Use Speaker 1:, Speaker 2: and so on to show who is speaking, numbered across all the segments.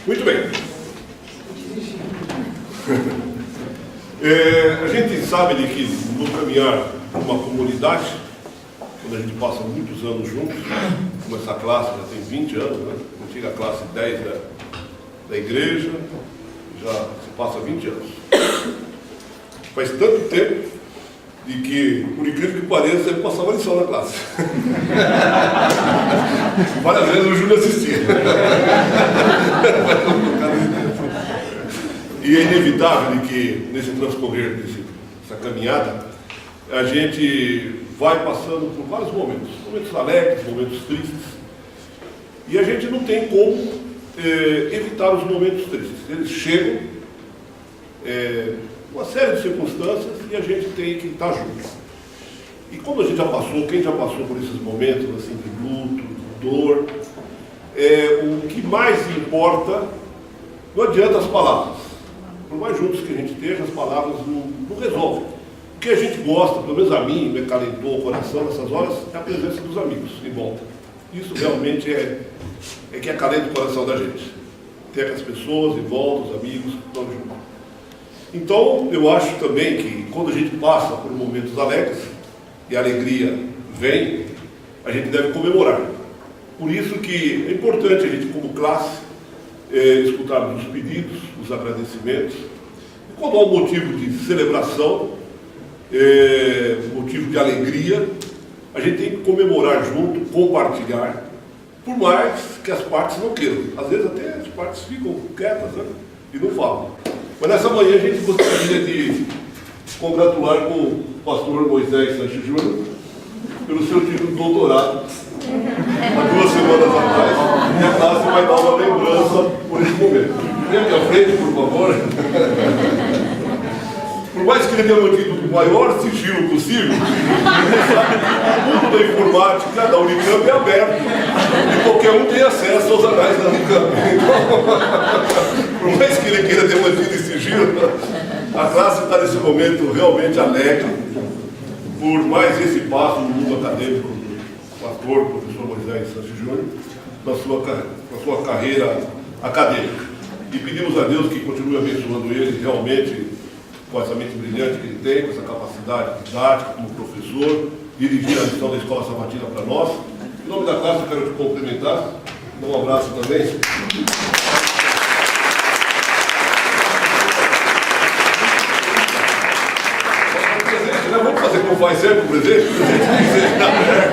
Speaker 1: Muito bem. A gente sabe de que no caminhar uma comunidade, quando a gente passa muitos anos juntos, como essa classe já tem 20 anos, né? A antiga classe 10 da igreja, já se passa 20 anos. Faz tanto tempo de que, por incrível que pareça, eu passava lição na classe. Várias vezes o Júlio assistia. E é inevitável de que, nesse transcorrer dessa caminhada, a gente vai passando por vários momentos. Momentos alegres, momentos tristes. E a gente não tem como evitar os momentos tristes. Eles chegam, uma série de circunstâncias, e a gente tem que estar junto. E como a gente já passou, quem já passou por esses momentos assim, de luto, de dor, o que mais importa, não adianta as palavras. Por mais juntos que a gente esteja, as palavras não resolvem. O que a gente gosta, pelo menos a mim, me acalentou o coração nessas horas, é a presença dos amigos em volta. Isso realmente é que acalenta o coração da gente. Ter aquelas pessoas em volta, os amigos que estão juntos. Então, eu acho também que quando a gente passa por momentos alegres, e a alegria vem, a gente deve comemorar. Por isso que é importante a gente, como classe, escutarmos os pedidos, os agradecimentos. E quando há um motivo de celebração, motivo de alegria, a gente tem que comemorar junto, compartilhar, por mais que as partes não queiram. Às vezes até as partes ficam quietas, né? E não falam. Mas nessa manhã a gente gostaria de congratular com o pastor Moisés Sanches Júnior pelo seu título de doutorado há 2 semanas atrás, e a classe vai dar uma lembrança por esse momento. Vem aqui à frente, por favor. Por mais que ele tenha mantido o maior sigilo possível, ele sabe que o mundo da informática da Unicamp é aberto e qualquer um tem acesso aos anais da Unicamp. Então, por mais que ele queira ter mantido esse sigilo, a classe está nesse momento realmente alegre por mais esse passo no mundo acadêmico do pastor, professor Moisés Sanches Júnior, na sua carreira acadêmica. E pedimos a Deus que continue abençoando ele realmente com essa mente brilhante que ele tem, com essa capacidade didática como professor, dirigir a lição da Escola Sabatina para nós. Em nome da classe, eu quero te cumprimentar, dar um abraço também. Vamos fazer como faz sempre o presente? O presente tem que ser aberto.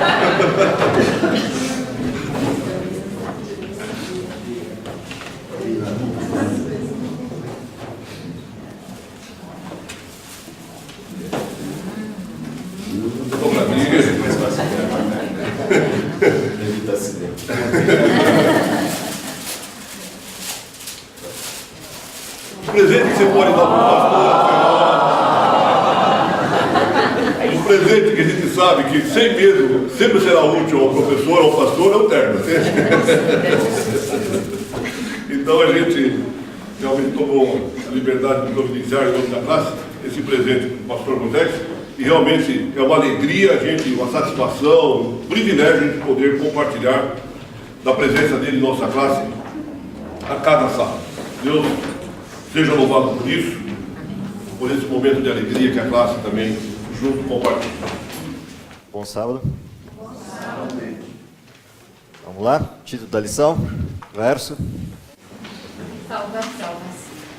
Speaker 2: Evita acidente.
Speaker 1: O presente que você pode dar para o pastor, o presente que a gente sabe que, sem medo, sempre será útil ao professor, ao pastor, é o terno. Então a gente realmente tomou a liberdade de providenciar em nome da classe esse presente para o pastor Moisés. E realmente é uma alegria, uma satisfação, um privilégio a gente poder compartilhar da presença dele em nossa classe a cada sábado. Deus seja louvado por isso, por esse momento de alegria que a classe também junto compartilha.
Speaker 3: Bom sábado. Bom sábado. Vamos lá, título da lição, verso.
Speaker 4: Salvação,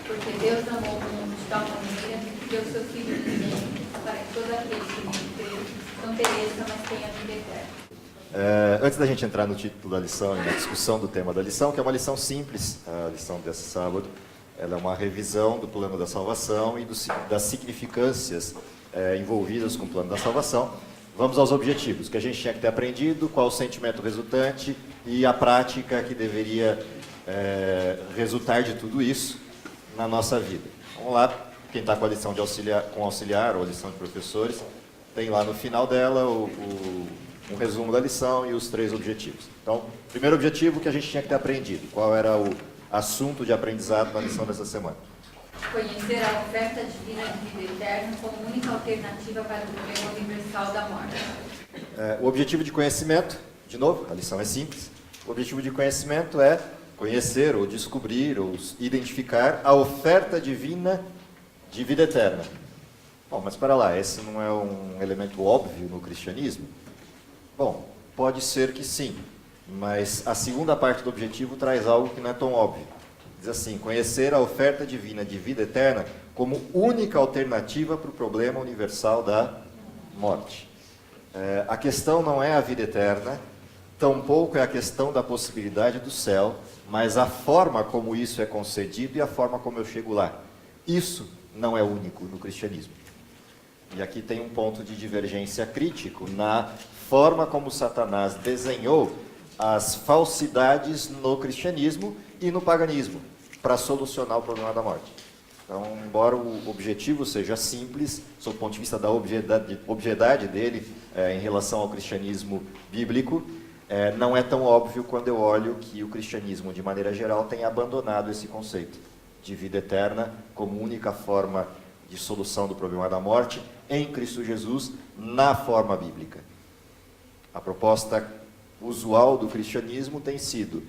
Speaker 4: porque Deus amou o mundo de tal maneira que deu seu Filho unigênito, para que todo aquele que nele crê não pereça, mas tenha vida eterna.
Speaker 3: Antes da gente entrar no título da lição e na discussão do tema da lição, que é uma lição simples, a lição desse sábado, ela é uma revisão do plano da salvação e das significâncias envolvidas com o plano da salvação. Vamos aos objetivos, que a gente tinha que ter aprendido, qual o sentimento resultante e a prática que deveria resultar de tudo isso na nossa vida. Vamos lá, quem está com a lição de auxiliar ou a lição de professores, tem lá no final dela um resumo da lição e os 3 objetivos. Então, primeiro objetivo que a gente tinha que ter aprendido, qual era o assunto de aprendizado na lição dessa semana?
Speaker 4: Conhecer a oferta divina de vida eterna como única alternativa para o problema universal da morte.
Speaker 3: O objetivo de conhecimento, de novo, a lição é simples, o objetivo de conhecimento é Conhecer ou descobrir ou identificar a oferta divina de vida eterna. Bom, mas para lá, esse não é um elemento óbvio no cristianismo? Bom, pode ser que sim, mas a segunda parte do objetivo traz algo que não é tão óbvio. Diz assim: conhecer a oferta divina de vida eterna como única alternativa para o problema universal da morte. A questão não é a vida eterna, tampouco é a questão da possibilidade do céu, mas a forma como isso é concedido e a forma como eu chego lá. Isso não é único no cristianismo. E aqui tem um ponto de divergência crítico na forma como Satanás desenhou as falsidades no cristianismo e no paganismo para solucionar o problema da morte. Então, embora o objetivo seja simples, sob o ponto de vista da obviedade dele em relação ao cristianismo bíblico, não é tão óbvio quando eu olho que o cristianismo, de maneira geral, tem abandonado esse conceito de vida eterna como única forma de solução do problema da morte em Cristo Jesus, na forma bíblica. A proposta usual do cristianismo tem sido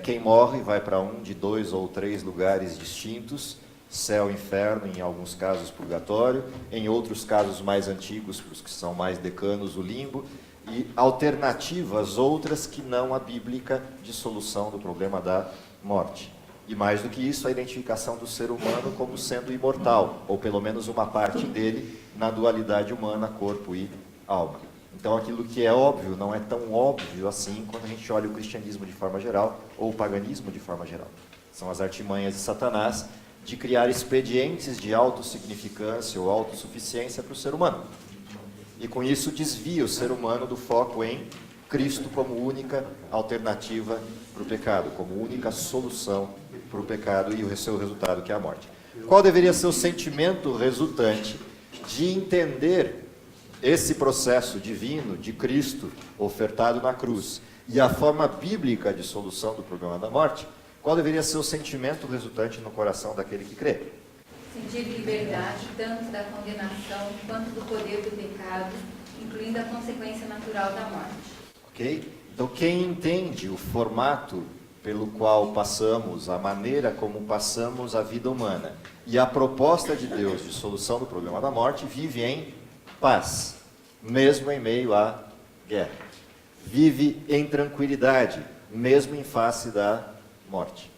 Speaker 3: quem morre vai para um de 2 ou 3 lugares distintos, céu, inferno, em alguns casos purgatório, em outros casos mais antigos, para os que são mais decanos, o limbo, e alternativas outras que não a bíblica de solução do problema da morte. E mais do que isso, a identificação do ser humano como sendo imortal, ou pelo menos uma parte dele na dualidade humana, corpo e alma. Então aquilo que é óbvio não é tão óbvio assim quando a gente olha o cristianismo de forma geral, ou o paganismo de forma geral. São as artimanhas de Satanás de criar expedientes de autossignificância ou autossuficiência para o ser humano. E com isso desvia o ser humano do foco em Cristo como única alternativa para o pecado, como única solução para o pecado e o seu resultado, que é a morte. Qual deveria ser o sentimento resultante de entender esse processo divino de Cristo ofertado na cruz e a forma bíblica de solução do problema da morte? Qual deveria ser o sentimento resultante no coração daquele que crê?
Speaker 4: Sentir liberdade tanto da condenação quanto do poder do pecado, incluindo a consequência natural da morte.
Speaker 3: Ok? Então, quem entende o formato pelo qual passamos, a maneira como passamos a vida humana e a proposta de Deus de solução do problema da morte, vive em paz, mesmo em meio à guerra. Vive em tranquilidade, mesmo em face da morte.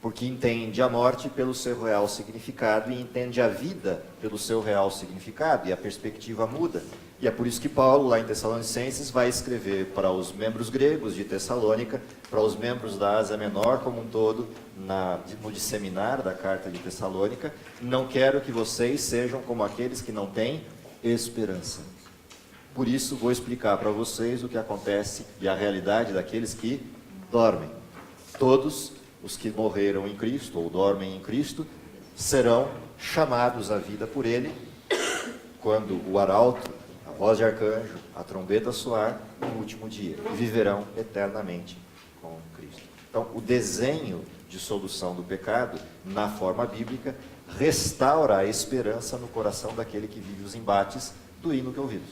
Speaker 3: Porque entende a morte pelo seu real significado e entende a vida pelo seu real significado, e a perspectiva muda. E é por isso que Paulo, lá em Tessalonicenses, vai escrever para os membros gregos de Tessalônica, para os membros da Ásia Menor como um todo, no disseminar da carta de Tessalônica: não quero que vocês sejam como aqueles que não têm esperança. Por isso vou explicar para vocês o que acontece e a realidade daqueles que dormem. Todos os que morreram em Cristo ou dormem em Cristo serão chamados à vida por Ele quando o arauto, a voz de arcanjo, a trombeta soar no último dia, e viverão eternamente com Cristo. Então, o desenho de solução do pecado, na forma bíblica, restaura a esperança no coração daquele que vive os embates do hino que ouvimos.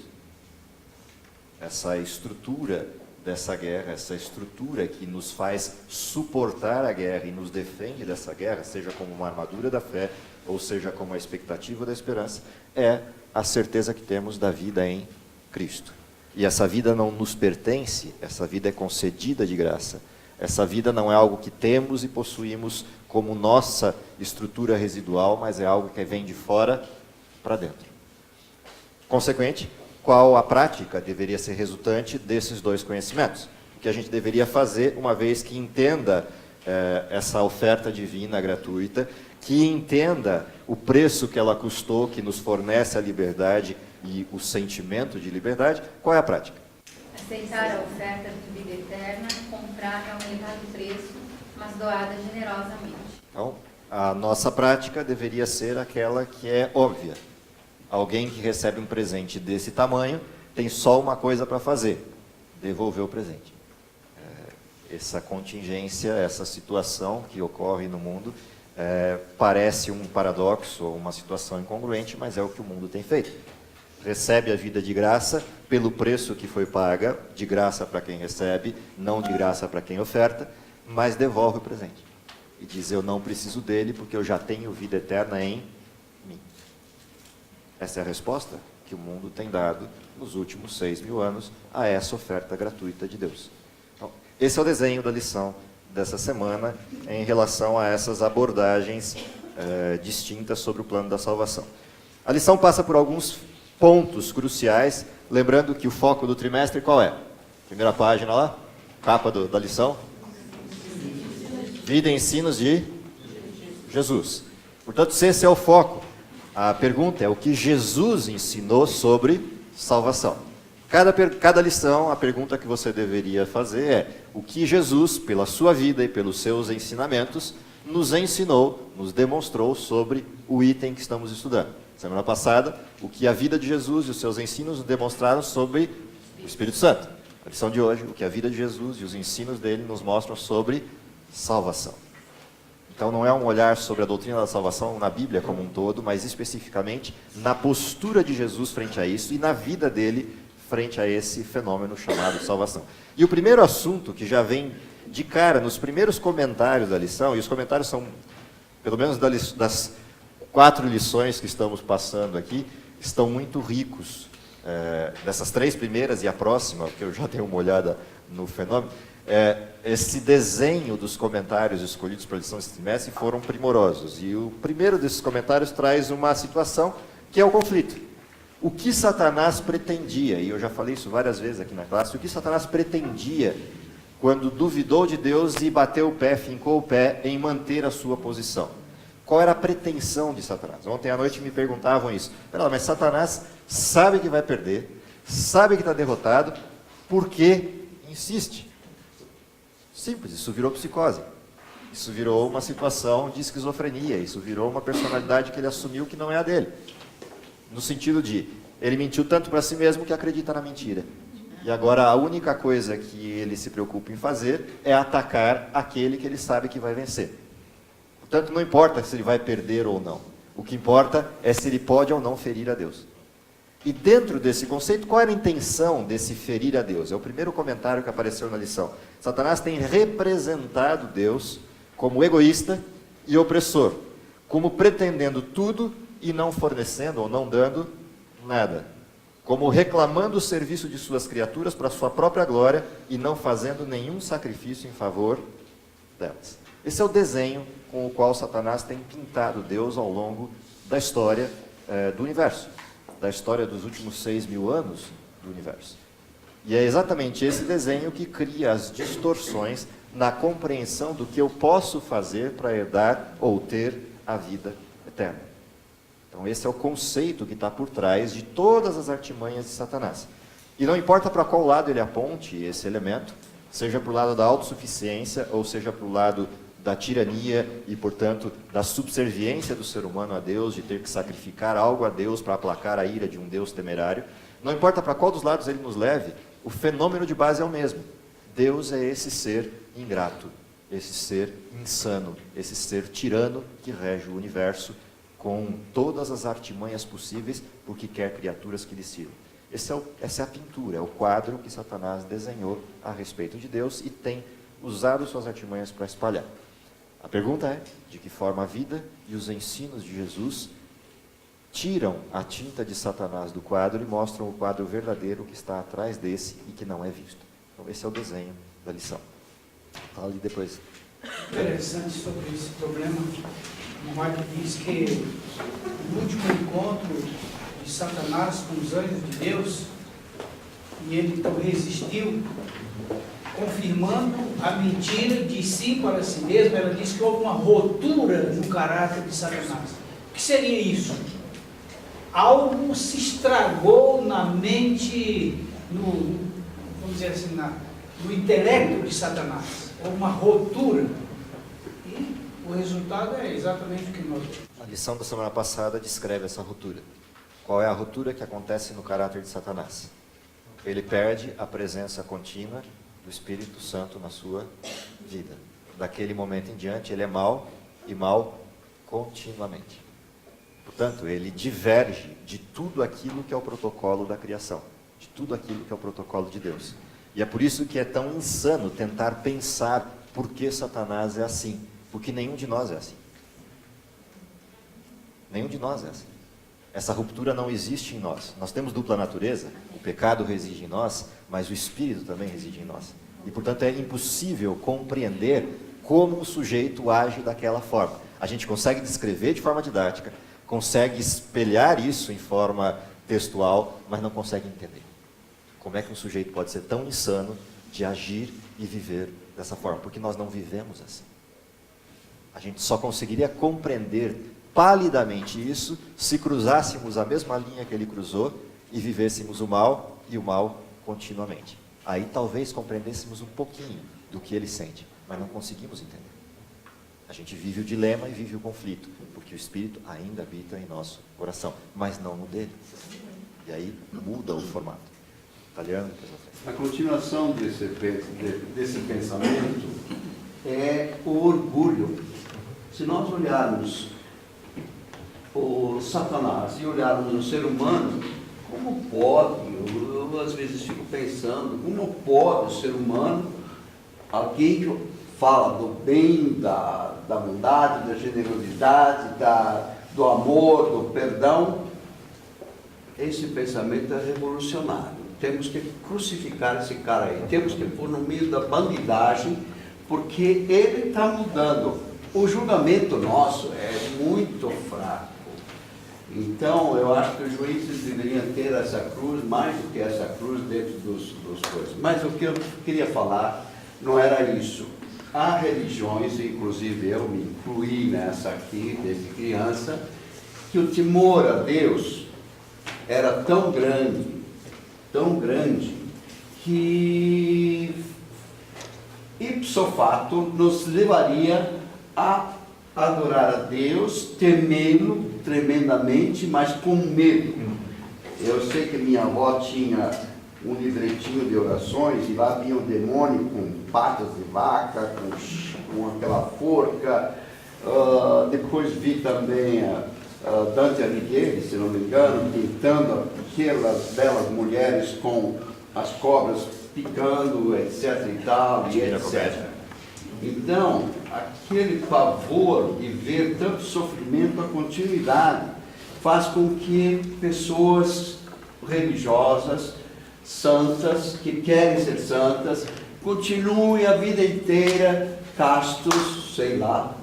Speaker 3: Essa estrutura dessa guerra, essa estrutura que nos faz suportar a guerra e nos defende dessa guerra, seja como uma armadura da fé, ou seja como a expectativa da esperança, é a certeza que temos da vida em Cristo. E essa vida não nos pertence, essa vida é concedida de graça. Essa vida não é algo que temos e possuímos como nossa estrutura residual, mas é algo que vem de fora para dentro. Consequente, qual a prática deveria ser resultante desses dois conhecimentos? O que a gente deveria fazer, uma vez que entenda essa oferta divina gratuita, que entenda o preço que ela custou, que nos fornece a liberdade e o sentimento de liberdade, qual é a prática?
Speaker 4: Aceitar a oferta de vida eterna, comprada a um elevado preço, mas doada generosamente.
Speaker 3: Então, a nossa prática deveria ser aquela que é óbvia. Alguém que recebe um presente desse tamanho tem só uma coisa para fazer: devolver o presente. Essa contingência, essa situação que ocorre no mundo parece um paradoxo ou uma situação incongruente, mas é o que o mundo tem feito. Recebe a vida de graça pelo preço que foi paga, de graça para quem recebe, não de graça para quem oferta, mas devolve o presente. E diz, eu não preciso dele porque eu já tenho vida eterna em mim. Essa é a resposta que o mundo tem dado nos últimos 6.000 anos a essa oferta gratuita de Deus. Então, esse é o desenho da lição dessa semana em relação a essas abordagens distintas sobre o plano da salvação. A lição passa por alguns pontos cruciais, lembrando que o foco do trimestre qual é? Primeira página lá, capa da lição. Vida e ensinos de Jesus. Portanto, se esse é o foco, a pergunta é o que Jesus ensinou sobre salvação. Cada lição, a pergunta que você deveria fazer é o que Jesus, pela sua vida e pelos seus ensinamentos, nos ensinou, nos demonstrou sobre o item que estamos estudando. Semana passada, o que a vida de Jesus e os seus ensinos nos demonstraram sobre o Espírito Santo. A lição de hoje, o que a vida de Jesus e os ensinos dele nos mostram sobre salvação. Então não é um olhar sobre a doutrina da salvação na Bíblia como um todo, mas especificamente na postura de Jesus frente a isso e na vida dele frente a esse fenômeno chamado salvação. E o primeiro assunto que já vem de cara nos primeiros comentários da lição, e os comentários são, pelo menos das 4 lições que estamos passando aqui, estão muito ricos. Dessas 3 primeiras e a próxima, que eu já dei uma olhada no fenômeno, esse desenho dos comentários escolhidos para a lição desse trimestre foram primorosos. E o primeiro desses comentários traz uma situação que é o conflito. O que Satanás pretendia, e eu já falei isso várias vezes aqui na classe, o que Satanás pretendia quando duvidou de Deus e bateu o pé, fincou o pé em manter a sua posição. Qual era a pretensão de Satanás? Ontem à noite me perguntavam isso. Mas Satanás sabe que vai perder, sabe que está derrotado, por que insiste? Simples, isso virou psicose. Isso virou uma situação de esquizofrenia, isso virou uma personalidade que ele assumiu que não é a dele. No sentido de, ele mentiu tanto para si mesmo que acredita na mentira. E agora a única coisa que ele se preocupa em fazer é atacar aquele que ele sabe que vai vencer. Portanto, não importa se ele vai perder ou não. O que importa é se ele pode ou não ferir a Deus. E dentro desse conceito, qual era a intenção desse ferir a Deus? É o primeiro comentário que apareceu na lição. Satanás tem representado Deus como egoísta e opressor, como pretendendo tudo e não fornecendo ou não dando nada, como reclamando o serviço de suas criaturas para sua própria glória e não fazendo nenhum sacrifício em favor delas. Esse é o desenho com o qual Satanás tem pintado Deus ao longo da história do universo, da história dos últimos 6.000 anos do universo. E é exatamente esse desenho que cria as distorções na compreensão do que eu posso fazer para herdar ou ter a vida eterna. Então esse é o conceito que está por trás de todas as artimanhas de Satanás. E não importa para qual lado ele aponte esse elemento, seja para o lado da autossuficiência ou seja para o lado da tirania e, portanto, da subserviência do ser humano a Deus, de ter que sacrificar algo a Deus para aplacar a ira de um Deus temerário. Não importa para qual dos lados ele nos leve, o fenômeno de base é o mesmo. Deus é esse ser ingrato, esse ser insano, esse ser tirano que rege o universo com todas as artimanhas possíveis porque quer criaturas que lhe sirvam. Essa é a pintura, é o quadro que Satanás desenhou a respeito de Deus e tem usado suas artimanhas para espalhar. A pergunta é, de que forma a vida e os ensinos de Jesus tiram a tinta de Satanás do quadro e mostram o quadro verdadeiro que está atrás desse e que não é visto. Então esse é o desenho da lição. Fala ali depois.
Speaker 5: Interessante sobre esse problema. O Mark diz que no último encontro de Satanás com os anjos de Deus, e ele então resistiu, confirmando a mentira de si para si mesmo. Ela diz que houve uma rotura no caráter de Satanás. O que seria isso? Algo se estragou na mente, vamos dizer assim, no intelecto de Satanás. Houve uma rotura. E o resultado é exatamente o que nós...
Speaker 3: A lição da semana passada descreve essa ruptura. Qual é a ruptura que acontece no caráter de Satanás? Ele perde a presença contínua do Espírito Santo na sua vida. Daquele momento em diante, ele é mau e mau continuamente. Portanto, ele diverge de tudo aquilo que é o protocolo da criação, de tudo aquilo que é o protocolo de Deus. E é por isso que é tão insano tentar pensar por que Satanás é assim. Porque nenhum de nós é assim. Nenhum de nós é assim. Essa ruptura não existe em nós. Nós temos dupla natureza, o pecado reside em nós, mas o Espírito também reside em nós. E, portanto, é impossível compreender como o sujeito age daquela forma. A gente consegue descrever de forma didática, consegue espelhar isso em forma textual, mas não consegue entender. Como é que um sujeito pode ser tão insano de agir e viver dessa forma? Porque nós não vivemos assim. A gente só conseguiria compreender palidamente isso se cruzássemos a mesma linha que ele cruzou e vivêssemos o mal e o mal continuamente. Aí talvez compreendêssemos um pouquinho do que ele sente, mas não conseguimos entender. A gente vive o dilema e vive o conflito, porque o Espírito ainda habita em nosso coração, mas não no dele. E aí muda o formato. Italiano, depois na frente.
Speaker 6: A continuação desse pensamento é o orgulho. Se nós olharmos o Satanás e olharmos o ser humano, como pode, eu às vezes fico pensando, como pode o ser humano, alguém que fala do bem, da bondade, da generosidade, do amor, do perdão, esse pensamento é revolucionário. Temos que crucificar esse cara aí, temos que pôr no meio da bandidagem, porque ele está mudando. O julgamento nosso é muito fraco. Então, eu acho que os juízes deveriam ter essa cruz, mais do que essa cruz, dentro dos coisas. Mas o que eu queria falar não era isso. Há religiões, inclusive eu me incluí nessa aqui, desde criança, que o temor a Deus era tão grande, que ipso facto nos levaria a adorar a Deus, temê-lo tremendamente, mas com medo. Eu sei que minha avó tinha um livretinho de orações, e lá vinha um demônio com patas de vaca, com aquela forca. Depois vi também Dante Alighieri, se não me engano, pintando aquelas belas mulheres com as cobras picando, etc. e tal, e etc. Então, aquele pavor de ver tanto sofrimento, a continuidade, faz com que pessoas religiosas, santas, que querem ser santas, continuem a vida inteira castos, sei lá,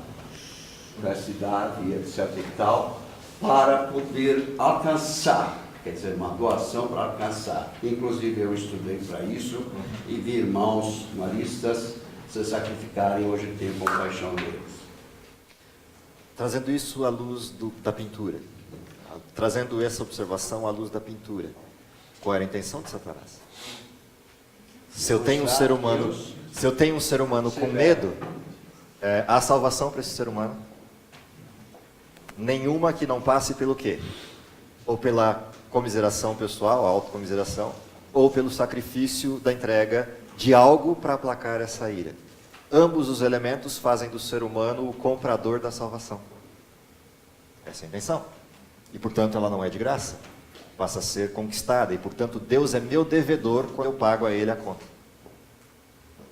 Speaker 6: castidade, etc. e tal, para poder alcançar, quer dizer, uma doação para alcançar. Inclusive, eu estudei para isso e vi irmãos maristas se sacrificarem, hoje tem compaixão deles.
Speaker 3: Trazendo isso à luz da pintura, trazendo essa observação à luz da pintura, qual era a intenção de Satanás? Se eu tenho um ser humano com medo, há salvação para esse ser humano? Nenhuma que não passe pelo quê? Ou pela comiseração pessoal, a autocomiseração, ou pelo sacrifício da entrega de algo para aplacar essa ira. Ambos os elementos fazem do ser humano o comprador da salvação. Essa é a intenção. E, portanto, ela não é de graça. Passa a ser conquistada. E, portanto, Deus é meu devedor quando eu pago a Ele a conta.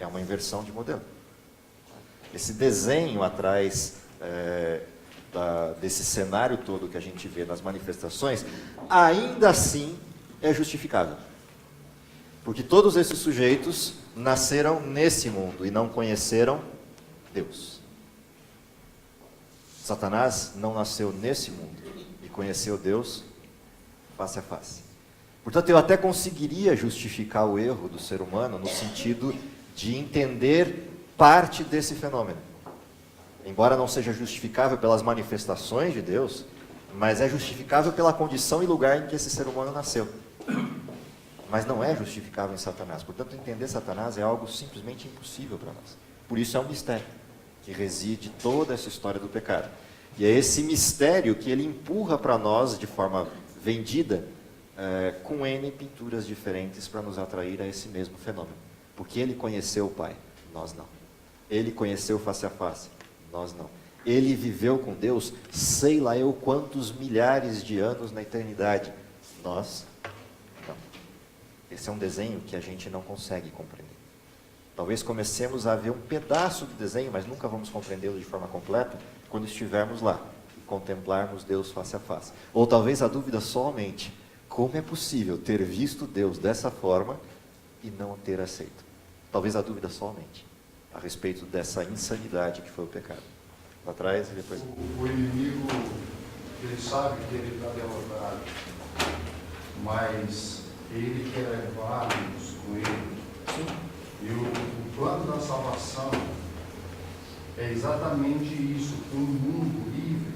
Speaker 3: É uma inversão de modelo. Esse desenho atrás desse cenário todo que a gente vê nas manifestações, ainda assim é justificável. Porque todos esses sujeitos nasceram nesse mundo e não conheceram Deus. Satanás não nasceu nesse mundo e conheceu Deus face a face. Portanto, eu até conseguiria justificar o erro do ser humano no sentido de entender parte desse fenômeno. Embora não seja justificável pelas manifestações de Deus, mas é justificável pela condição e lugar em que esse ser humano nasceu. Mas não é justificável em Satanás. Portanto, entender Satanás é algo simplesmente impossível para nós. Por isso é um mistério que reside toda essa história do pecado. E é esse mistério que ele empurra para nós de forma vendida, com N pinturas diferentes para nos atrair a esse mesmo fenômeno. Porque ele conheceu o Pai, nós não. Ele conheceu face a face, nós não. Ele viveu com Deus, sei lá eu quantos milhares de anos na eternidade, nós não. Esse é um desenho que a gente não consegue compreender. Talvez comecemos a ver um pedaço do desenho, mas nunca vamos compreendê-lo de forma completa quando estivermos lá e contemplarmos Deus face a face. Ou talvez a dúvida somente: como é possível ter visto Deus dessa forma e não ter aceito? Talvez a dúvida somente a respeito dessa insanidade que foi o pecado. Lá atrás e depois.
Speaker 7: O inimigo, ele sabe que ele está derrotado, mas ele quer levar-nos com ele. E o plano da salvação é exatamente isso: um mundo livre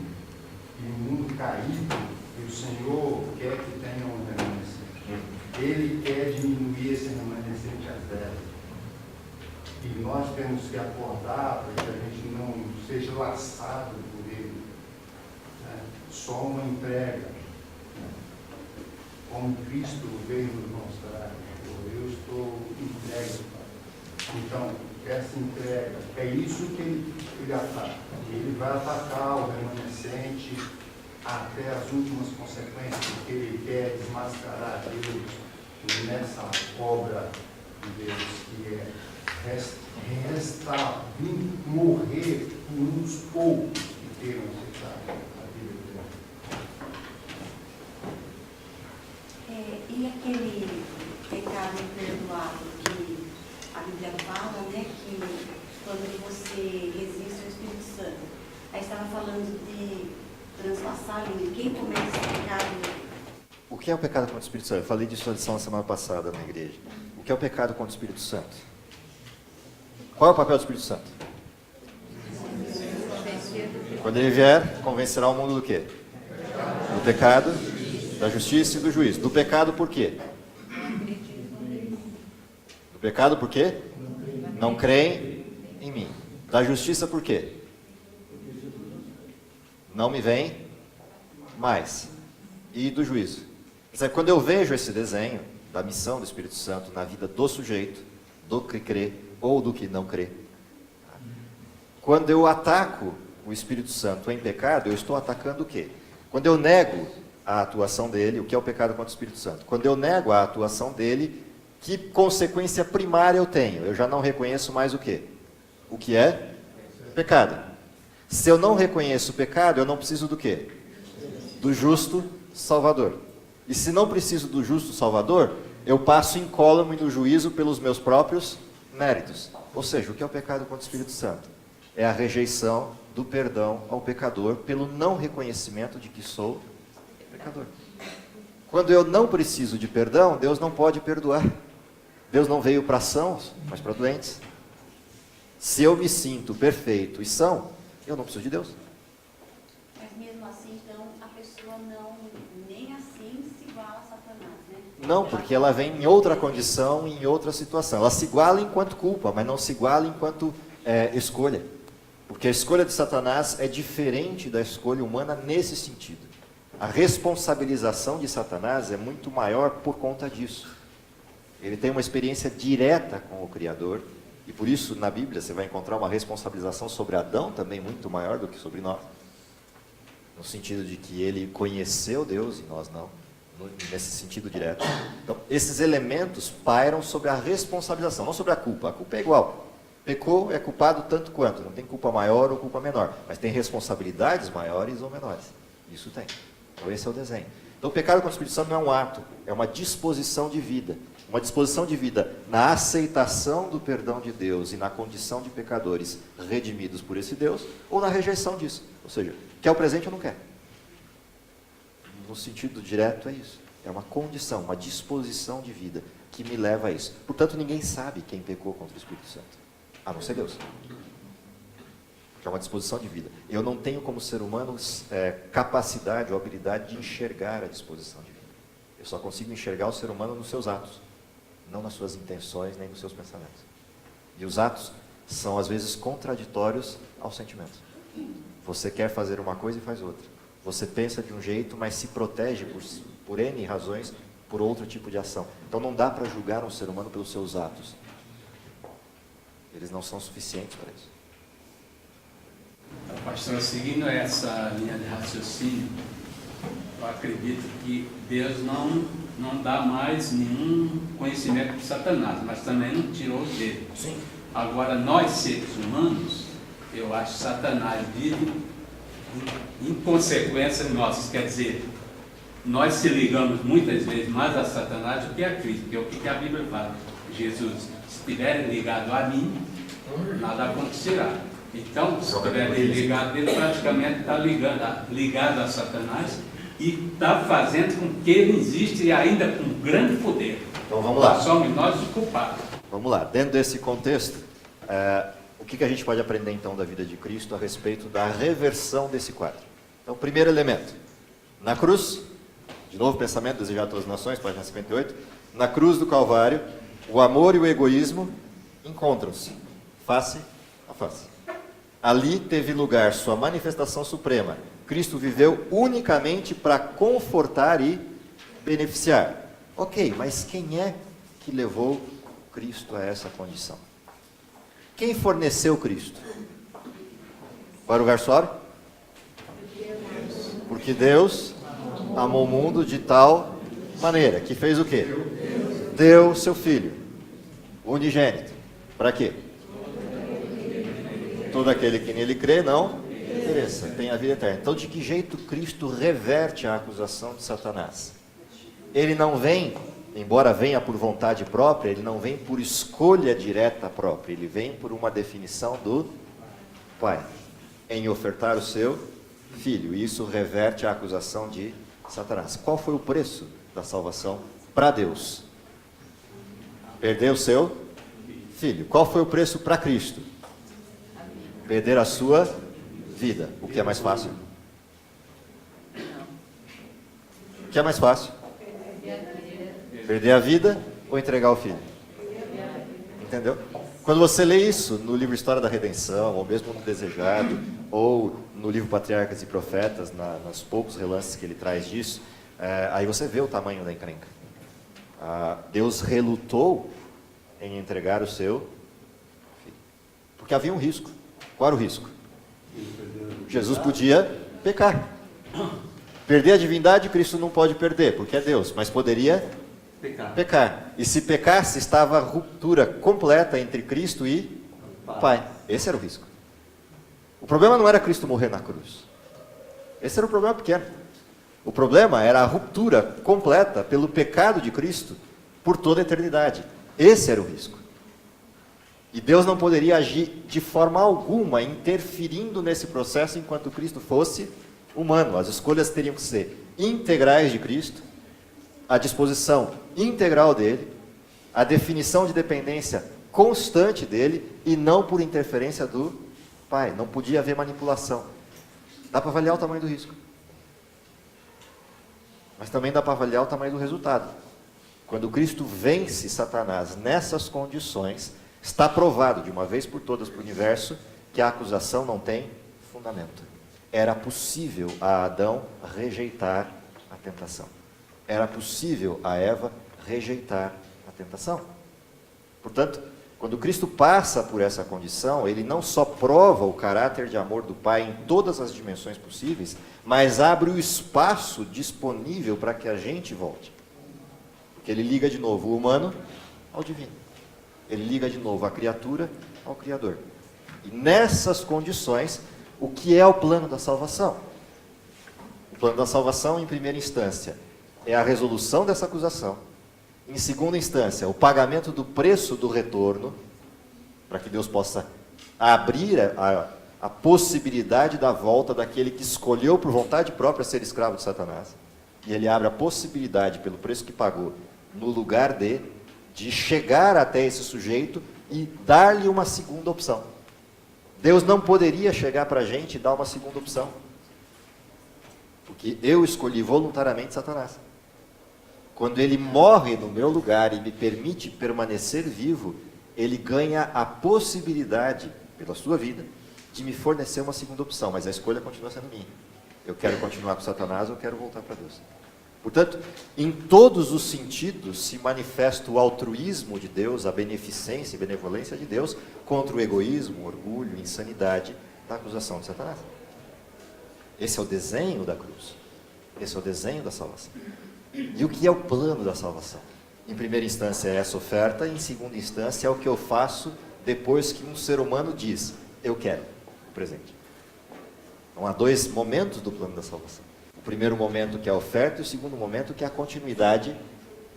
Speaker 7: e um mundo caído, e o Senhor quer que tenha um remanescente. Ele quer diminuir esse remanescente a zero. E nós temos que acordar para que a gente não seja laçado por ele. Né? Só uma entrega. Né? Como Cristo veio nos mostrar: eu estou entregue, Pai. Então, essa entrega, é isso que ele ataca. Ele vai atacar o remanescente até as últimas consequências, porque ele quer desmascarar Deus nessa obra de Deus, que é restar, morrer por uns poucos que tenham aceitado a vida de Deus.
Speaker 8: E aquele pecado imperdoável que a Bíblia fala, né, que quando você resiste ao Espírito Santo, aí estava falando de transpassar a língua. Quem comete esse pecado?
Speaker 3: O que é o pecado contra o Espírito Santo? Eu falei disso na lição na semana passada na igreja. O que é o pecado contra o Espírito Santo? Qual é o papel do Espírito Santo? Quando ele vier, convencerá o mundo do quê? Do pecado, da justiça e do juízo. Do pecado por quê? Do pecado por quê? Não creem em mim. Da justiça por quê? Não me veem mais. E do juízo. Quando eu vejo esse desenho da missão do Espírito Santo na vida do sujeito, do que crê ou do que não crê, quando eu ataco o Espírito Santo em pecado, eu estou atacando o quê? Quando eu nego a atuação dele, o que é o pecado contra o Espírito Santo? Quando eu nego a atuação dele, que consequência primária eu tenho? Eu já não reconheço mais o quê? O que é pecado. Se eu não reconheço o pecado, eu não preciso do quê? Do justo Salvador. E se não preciso do justo Salvador, eu passo incólume no juízo pelos meus próprios méritos. Ou seja, o que é o pecado contra o Espírito Santo? É a rejeição do perdão ao pecador pelo não reconhecimento de que sou pecador. Quando eu não preciso de perdão, Deus não pode perdoar. Deus não veio para sãos, mas para doentes. Se eu me sinto perfeito e são, eu não preciso de Deus.
Speaker 8: Mas mesmo assim, então, a pessoa não, nem assim se iguala a Satanás, né?
Speaker 3: Não, porque ela vem em outra condição, em outra situação. Ela se iguala enquanto culpa, mas não se iguala enquanto escolha. Porque a escolha de Satanás é diferente da escolha humana nesse sentido. A responsabilização de Satanás é muito maior por conta disso. Ele tem uma experiência direta com o Criador, e por isso na Bíblia você vai encontrar uma responsabilização sobre Adão também muito maior do que sobre nós. No sentido de que ele conheceu Deus e nós não. Nesse sentido direto. Então, esses elementos pairam sobre a responsabilização, não sobre a culpa. A culpa é igual. Pecou, é culpado tanto quanto. Não tem culpa maior ou culpa menor. Mas tem responsabilidades maiores ou menores. Isso tem. Então esse é o desenho. Então o pecado contra o Espírito Santo não é um ato, é uma disposição de vida. Uma disposição de vida na aceitação do perdão de Deus e na condição de pecadores redimidos por esse Deus, ou na rejeição disso. Ou seja, quer o presente ou não quer. No sentido direto é isso. É uma condição, uma disposição de vida que me leva a isso. Portanto, ninguém sabe quem pecou contra o Espírito Santo, a não ser Deus. É uma disposição de vida. Eu não tenho como ser humano capacidade ou habilidade de enxergar a disposição de vida. Eu só consigo enxergar o ser humano nos seus atos, não nas suas intenções nem nos seus pensamentos. E os atos são às vezes contraditórios aos sentimentos. Você quer fazer uma coisa e faz outra. Você pensa de um jeito, mas se protege por N razões por outro tipo de ação. Então não dá para julgar um ser humano pelos seus atos. Eles não são suficientes para isso.
Speaker 9: Pastor, seguindo essa linha de raciocínio, eu acredito que Deus não dá mais nenhum conhecimento para Satanás, mas também não tirou dele.
Speaker 3: Sim.
Speaker 9: Agora, nós seres humanos, eu acho que Satanás vive em consequência nossas, quer dizer, nós se ligamos muitas vezes mais a Satanás do que a Cristo, porque é o que a Bíblia fala. Jesus, se estiverem ligados a mim, nada acontecerá. Então, se estiverem ligados a ele, praticamente está ligado a Satanás e está fazendo com que ele exista e ainda com grande poder.
Speaker 3: Então vamos lá.
Speaker 9: Somos nós os culpados.
Speaker 3: Vamos lá, dentro desse contexto, o que a gente pode aprender então da vida de Cristo a respeito da reversão desse quadro? Então, primeiro elemento, na cruz, de novo, pensamento desejado a todas as nações, página 58, na cruz do Calvário, o amor e o egoísmo encontram-se, face a face. Ali teve lugar sua manifestação suprema. Cristo viveu unicamente para confortar e beneficiar. Ok, mas quem é que levou Cristo a essa condição? Quem forneceu Cristo? Qual era o versório? Porque Deus amou o mundo de tal maneira que fez o quê? Deu seu Filho unigênito. Para quê? Todo aquele que nele crê não pereça, tem a vida eterna. Então, de que jeito Cristo reverte a acusação de Satanás? Ele não vem, embora venha por vontade própria, ele não vem por escolha direta própria, ele vem por uma definição do Pai, em ofertar o seu Filho. E isso reverte a acusação de Satanás. Qual foi o preço da salvação para Deus? Perder o seu Filho. Qual foi o preço para Cristo? Perder a sua vida. O que é mais fácil? O que é mais fácil? Perder a vida ou entregar o Filho? Entendeu? Quando você lê isso no livro História da Redenção, ou mesmo no Desejado, ou no livro Patriarcas e Profetas, nos poucos relances que ele traz disso, aí você vê o tamanho da encrenca. Deus relutou em entregar o seu Filho. Porque havia um risco. Qual era o risco? Jesus podia pecar. Perder a divindade, Cristo não pode perder, porque é Deus, mas poderia pecar. E se pecasse, estava a ruptura completa entre Cristo e o Pai. Esse era o risco. O problema não era Cristo morrer na cruz. Esse era o problema pequeno. O problema era a ruptura completa pelo pecado de Cristo por toda a eternidade. Esse era o risco. E Deus não poderia agir de forma alguma interferindo nesse processo enquanto Cristo fosse humano. As escolhas teriam que ser integrais de Cristo, a disposição integral dele, a definição de dependência constante dele e não por interferência do Pai. Não podia haver manipulação. Dá para avaliar o tamanho do risco. Mas também dá para avaliar o tamanho do resultado. Quando Cristo vence Satanás nessas condições, está provado de uma vez por todas para o universo que a acusação não tem fundamento. Era possível a Adão rejeitar a tentação. Era possível a Eva rejeitar a tentação. Portanto, quando Cristo passa por essa condição, ele não só prova o caráter de amor do Pai em todas as dimensões possíveis, mas abre o espaço disponível para que a gente volte. Porque ele liga de novo o humano ao divino. Ele liga de novo a criatura ao Criador. E nessas condições, o que é o plano da salvação? O plano da salvação, em primeira instância, é a resolução dessa acusação. Em segunda instância, o pagamento do preço do retorno, para que Deus possa abrir a possibilidade da volta daquele que escolheu por vontade própria ser escravo de Satanás. E ele abre a possibilidade, pelo preço que pagou, no lugar de chegar até esse sujeito e dar-lhe uma segunda opção. Deus não poderia chegar para a gente e dar uma segunda opção. Porque eu escolhi voluntariamente Satanás. Quando ele morre no meu lugar e me permite permanecer vivo, ele ganha a possibilidade, pela sua vida, de me fornecer uma segunda opção. Mas a escolha continua sendo minha. Eu quero continuar com Satanás ou eu quero voltar para Deus. Portanto, em todos os sentidos se manifesta o altruísmo de Deus, a beneficência e benevolência de Deus contra o egoísmo, o orgulho, a insanidade da acusação de Satanás. Esse é o desenho da cruz. Esse é o desenho da salvação. E o que é o plano da salvação? Em primeira instância é essa oferta, em segunda instância é o que eu faço depois que um ser humano diz, eu quero o presente. Então há dois momentos do plano da salvação. O primeiro momento que é a oferta e o segundo momento que é a continuidade,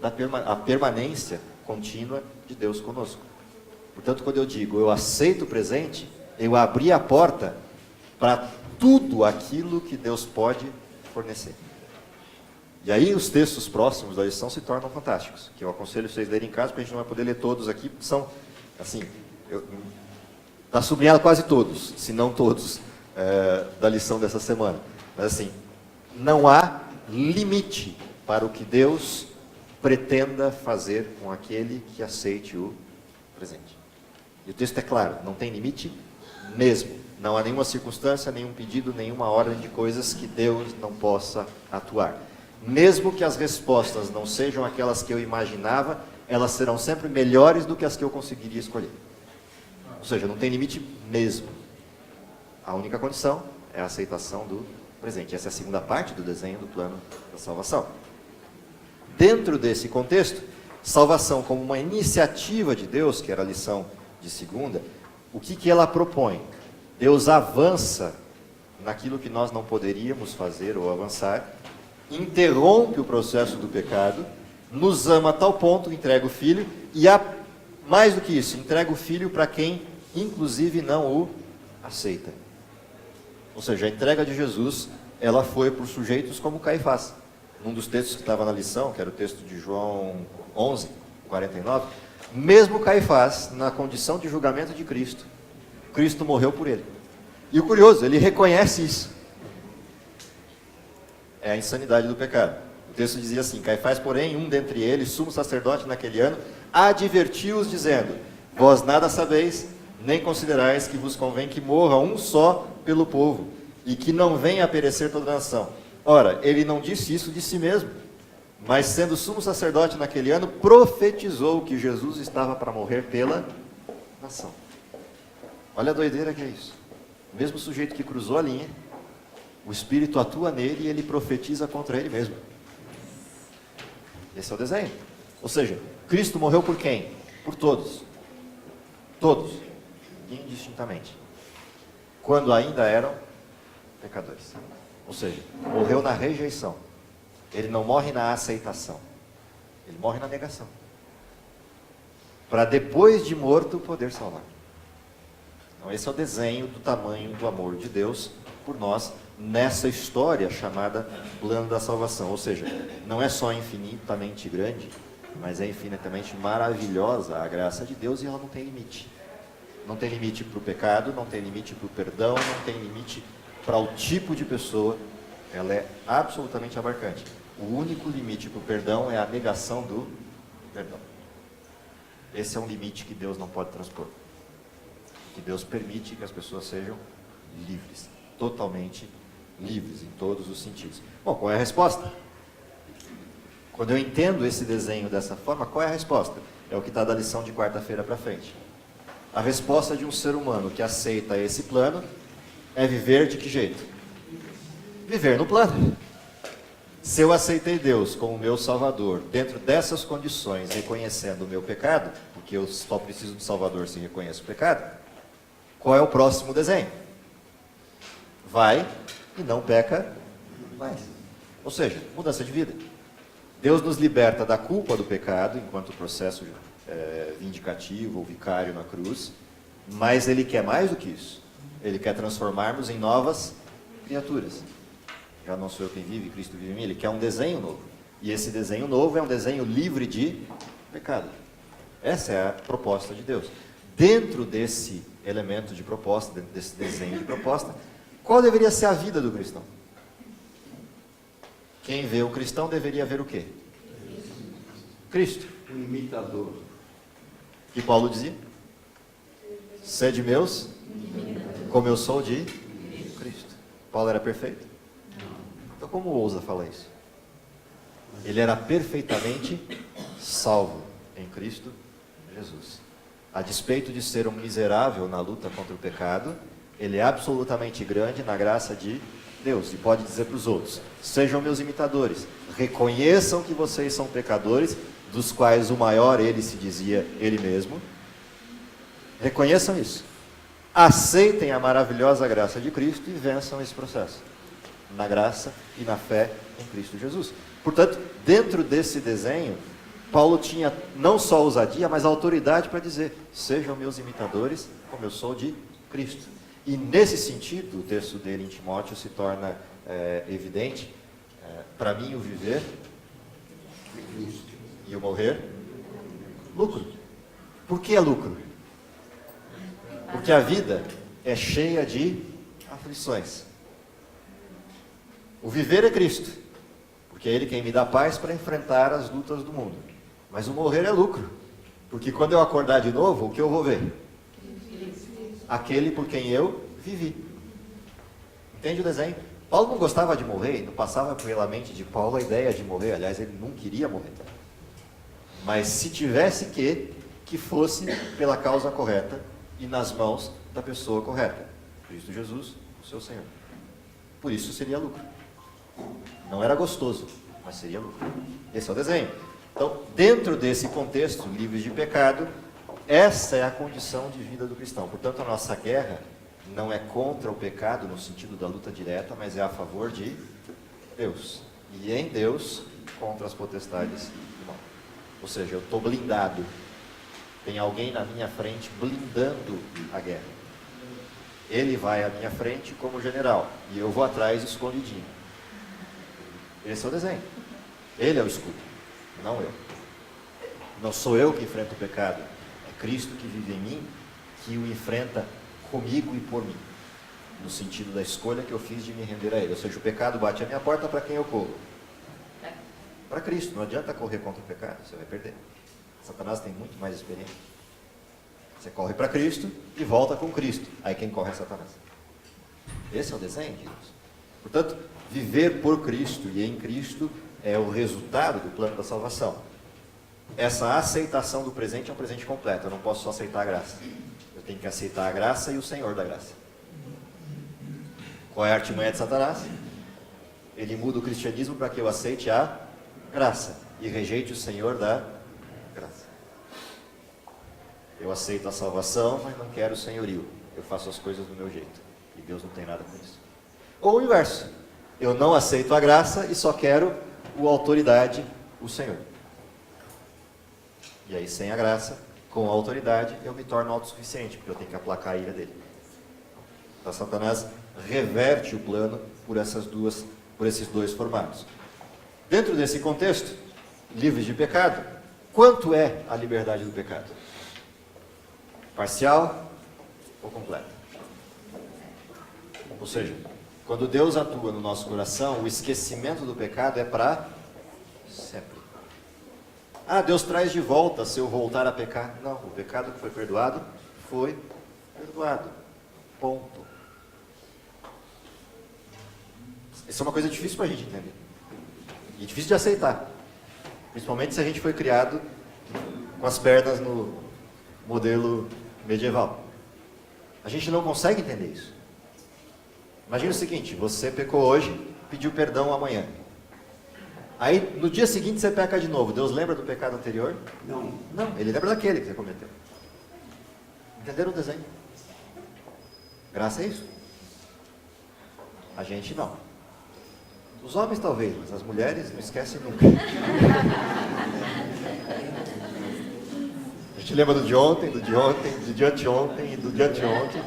Speaker 3: a permanência contínua de Deus conosco. Portanto, quando eu digo, eu aceito o presente, eu abri a porta para tudo aquilo que Deus pode fornecer. E aí os textos próximos da lição se tornam fantásticos, que eu aconselho vocês a lerem em casa, porque a gente não vai poder ler todos aqui, porque são, assim, está sublinhado quase todos, se não todos, da lição dessa semana. Mas assim, não há limite para o que Deus pretenda fazer com aquele que aceite o presente. E o texto é claro, não tem limite mesmo. Não há nenhuma circunstância, nenhum pedido, nenhuma ordem de coisas que Deus não possa atuar. Mesmo que as respostas não sejam aquelas que eu imaginava, elas serão sempre melhores do que as que eu conseguiria escolher. Ou seja, não tem limite mesmo. A única condição é a aceitação do presente. Essa é a segunda parte do desenho do plano da salvação. Dentro desse contexto, salvação como uma iniciativa de Deus, que era a lição de segunda, o que ela propõe? Deus avança naquilo que nós não poderíamos fazer ou avançar, interrompe o processo do pecado, nos ama a tal ponto, entrega o Filho, e mais do que isso, entrega o Filho para quem, inclusive, não o aceita. Ou seja, a entrega de Jesus, ela foi por sujeitos como Caifás. Num dos textos que estava na lição, que era o texto de João 11, 49, mesmo Caifás, na condição de julgamento de Cristo, Cristo morreu por ele. E o curioso, ele reconhece isso. É a insanidade do pecado. O texto dizia assim, Caifás, porém, um dentre eles, sumo sacerdote naquele ano, advertiu-os dizendo, vós nada sabeis, nem considerais que vos convém que morra um só pelo povo, e que não venha a perecer toda a nação. Ora, ele não disse isso de si mesmo, mas sendo sumo sacerdote naquele ano, profetizou que Jesus estava para morrer pela nação. Olha a doideira que é isso. O mesmo sujeito que cruzou a linha, o Espírito atua nele e ele profetiza contra ele mesmo. Esse é o desenho. Ou seja, Cristo morreu por quem? Por todos. Todos. Indistintamente. Quando ainda eram pecadores. Ou seja, morreu na rejeição. Ele não morre na aceitação. Ele morre na negação. Para depois de morto poder salvar. Então esse é o desenho do tamanho do amor de Deus por nós nessa história chamada plano da salvação. Ou seja, não é só infinitamente grande, mas é infinitamente maravilhosa a graça de Deus e ela não tem limite. Não tem limite para o pecado, não tem limite para o perdão, não tem limite para o tipo de pessoa. Ela é absolutamente abarcante. O único limite para o perdão é a negação do perdão. Esse é um limite que Deus não pode transpor. Que Deus permite que as pessoas sejam livres, totalmente livres em todos os sentidos. Bom, qual é a resposta? Quando eu entendo esse desenho dessa forma, qual é a resposta? É o que está da lição de quarta-feira para frente. A resposta de um ser humano que aceita esse plano é viver de que jeito? Viver no plano. Se eu aceitei Deus como meu Salvador, dentro dessas condições, reconhecendo o meu pecado, porque eu só preciso do Salvador se reconheço o pecado, qual é o próximo desenho? Vai e não peca mais. Ou seja, mudança de vida. Deus nos liberta da culpa do pecado, enquanto processo vindicativo ou vicário na cruz, mas Ele quer mais do que isso. Ele quer transformar-nos em novas criaturas. Já não sou eu quem vive, Cristo vive em mim. Ele quer um desenho novo. E esse desenho novo é um desenho livre de pecado. Essa é a proposta de Deus. Dentro desse elemento de proposta, dentro desse desenho de proposta, qual deveria ser a vida do cristão? Quem vê o cristão deveria ver o quê? Cristo.
Speaker 6: O imitador.
Speaker 3: Que Paulo dizia? Sede meus, como eu sou de Cristo. Paulo era perfeito? Então como ousa falar isso? Ele era perfeitamente salvo em Cristo Jesus. A despeito de ser um miserável na luta contra o pecado, ele é absolutamente grande na graça de Deus. E pode dizer para os outros, sejam meus imitadores, reconheçam que vocês são pecadores, dos quais o maior ele se dizia ele mesmo, Reconheçam isso. Aceitem a maravilhosa graça de Cristo e vençam esse processo. Na graça e na fé em Cristo Jesus. Portanto, dentro desse desenho, Paulo tinha não só ousadia, mas autoridade para dizer: sejam meus imitadores, como eu sou de Cristo. E nesse sentido, o texto dele em Timóteo se torna evidente. Para mim, o viver e o morrer, lucro. Por que é lucro? Porque a vida é cheia de aflições. O viver é Cristo, porque é Ele quem me dá paz para enfrentar as lutas do mundo. Mas o morrer é lucro, porque quando eu acordar de novo, o que eu vou ver? Aquele por quem eu vivi. Entende o desenho? Paulo não gostava de morrer, não passava pela mente de Paulo a ideia de morrer. Aliás, ele não queria morrer. Mas se tivesse que fosse pela causa correta e nas mãos da pessoa correta. Cristo Jesus, o seu Senhor. Por isso seria lucro. Não era gostoso, mas seria lucro. Esse é o desenho. Então, dentro desse contexto, livres de pecado, essa é a condição de vida do cristão. Portanto, a nossa guerra não é contra o pecado no sentido da luta direta, mas é a favor de Deus. E em Deus, contra as potestades do mal. Ou seja, eu estou blindado. Tem alguém na minha frente blindando a guerra. Ele vai à minha frente como general, e eu vou atrás escondidinho. Esse é o desenho. Ele é o escudo, não eu. Não sou eu que enfrento o pecado, é Cristo que vive em mim, que o enfrenta comigo e por mim. No sentido da escolha que eu fiz de me render a Ele. Ou seja, o pecado bate à minha porta, para quem eu corro? Para Cristo. Não adianta correr contra o pecado, você vai perder. Satanás tem muito mais experiência. Você corre para Cristo e volta com Cristo. Aí quem corre é Satanás. Esse é o desenho de Deus. Portanto, viver por Cristo e em Cristo é o resultado do plano da salvação. Essa aceitação do presente é um presente completo. Eu não posso só aceitar a graça. Eu tenho que aceitar a graça e o Senhor da graça. Qual é a artimanha de Satanás? Ele muda o cristianismo para que eu aceite a graça e rejeite o Senhor da graça. Eu aceito a salvação, mas não quero o senhorio. Eu faço as coisas do meu jeito. E Deus não tem nada com isso. Ou o inverso. Eu não aceito a graça e só quero a autoridade, o Senhor. E aí, sem a graça, com a autoridade, eu me torno autossuficiente, porque eu tenho que aplacar a ira dele. Então, Satanás reverte o plano por esses dois formatos. Dentro desse contexto, livres de pecado, quanto é a liberdade do pecado? Parcial ou completa? Ou seja, quando Deus atua no nosso coração, o esquecimento do pecado é para sempre. Ah, Deus traz de volta se eu voltar a pecar. Não, o pecado que foi perdoado, foi perdoado. Ponto. Isso é uma coisa difícil para a gente entender. E difícil de aceitar. Principalmente se a gente foi criado com as pernas no modelo medieval. A gente não consegue entender isso. Imagina o seguinte, você pecou hoje, pediu perdão amanhã. Aí, no dia seguinte, você peca de novo. Deus lembra do pecado anterior?
Speaker 6: Não.
Speaker 3: Não, Ele lembra daquele que você cometeu. Entenderam o desenho? Graça é isso. A gente não. Os homens talvez, mas as mulheres não esquecem nunca. A gente lembra do de ontem, do de anteontem e do de anteontem.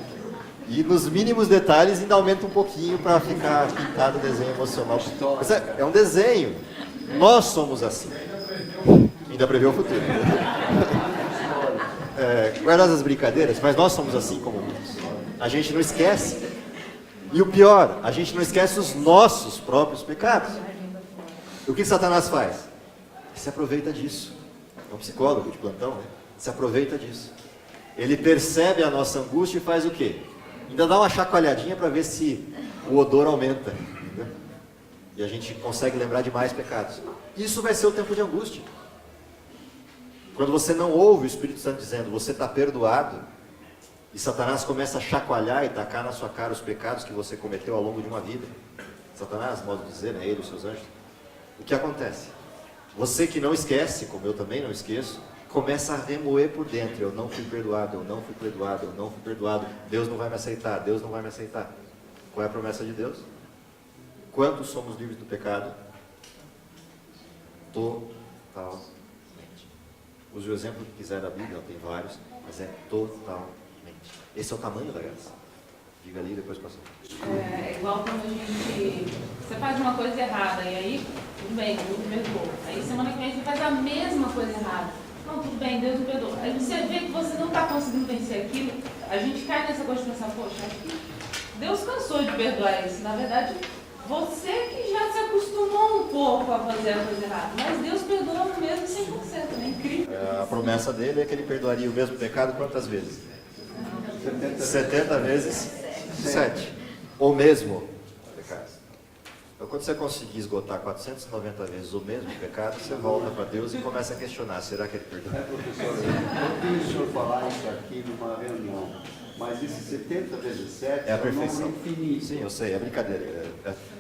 Speaker 3: E nos mínimos detalhes ainda aumenta um pouquinho para ficar pintado o desenho emocional. Mas é um desenho. Nós somos assim. Ainda prevê o futuro. Guardadas as brincadeiras, mas nós somos assim como muitos. A gente não esquece. E o pior, a gente não esquece os nossos próprios pecados. E o que Satanás faz? Ele se aproveita disso. É um psicólogo de plantão, né? Se aproveita disso. Ele percebe a nossa angústia e faz o quê? Ainda dá uma chacoalhadinha para ver se o odor aumenta. Entendeu? E a gente consegue lembrar de mais pecados. Isso vai ser o tempo de angústia. Quando você não ouve o Espírito Santo dizendo, você está perdoado, e Satanás começa a chacoalhar e tacar na sua cara os pecados que você cometeu ao longo de uma vida. Satanás, modo de dizer, né? Ele e os seus anjos. O que acontece? Você que não esquece, como eu também não esqueço, começa a remoer por dentro. Eu não fui perdoado, eu não fui perdoado, eu não fui perdoado. Deus não vai me aceitar, Deus não vai me aceitar. Qual é a promessa de Deus? Quantos somos livres do pecado? Totalmente. Use o exemplo que quiser da Bíblia, tem vários, mas é totalmente. Esse é o tamanho da graça. Diga ali e depois passou.
Speaker 10: É igual quando a gente... Você faz uma coisa errada e aí, tudo bem, Deus me perdoou. Aí semana que vem você faz a mesma coisa errada. Não, tudo bem, Deus me perdoou. Aí você vê que você não está conseguindo vencer aquilo, a gente cai nessa coisa de pensar, poxa, acho que Deus cansou de perdoar isso. Na verdade, você que já se acostumou um pouco a fazer a coisa errada. Mas Deus perdoa no mesmo 100%, né? Incrível.
Speaker 3: A promessa dele é que ele perdoaria o mesmo pecado quantas vezes? 70 vezes 7. Ou mesmo pecado. Então, quando você conseguir esgotar 490 vezes o mesmo pecado, você volta para Deus e começa a questionar, será que ele perdoa?
Speaker 6: Professor, eu vi o senhor falar isso aqui numa reunião, mas esse 70 vezes 7
Speaker 3: É a perfeição.
Speaker 6: um número infinito.
Speaker 3: Sim, eu sei, é brincadeira.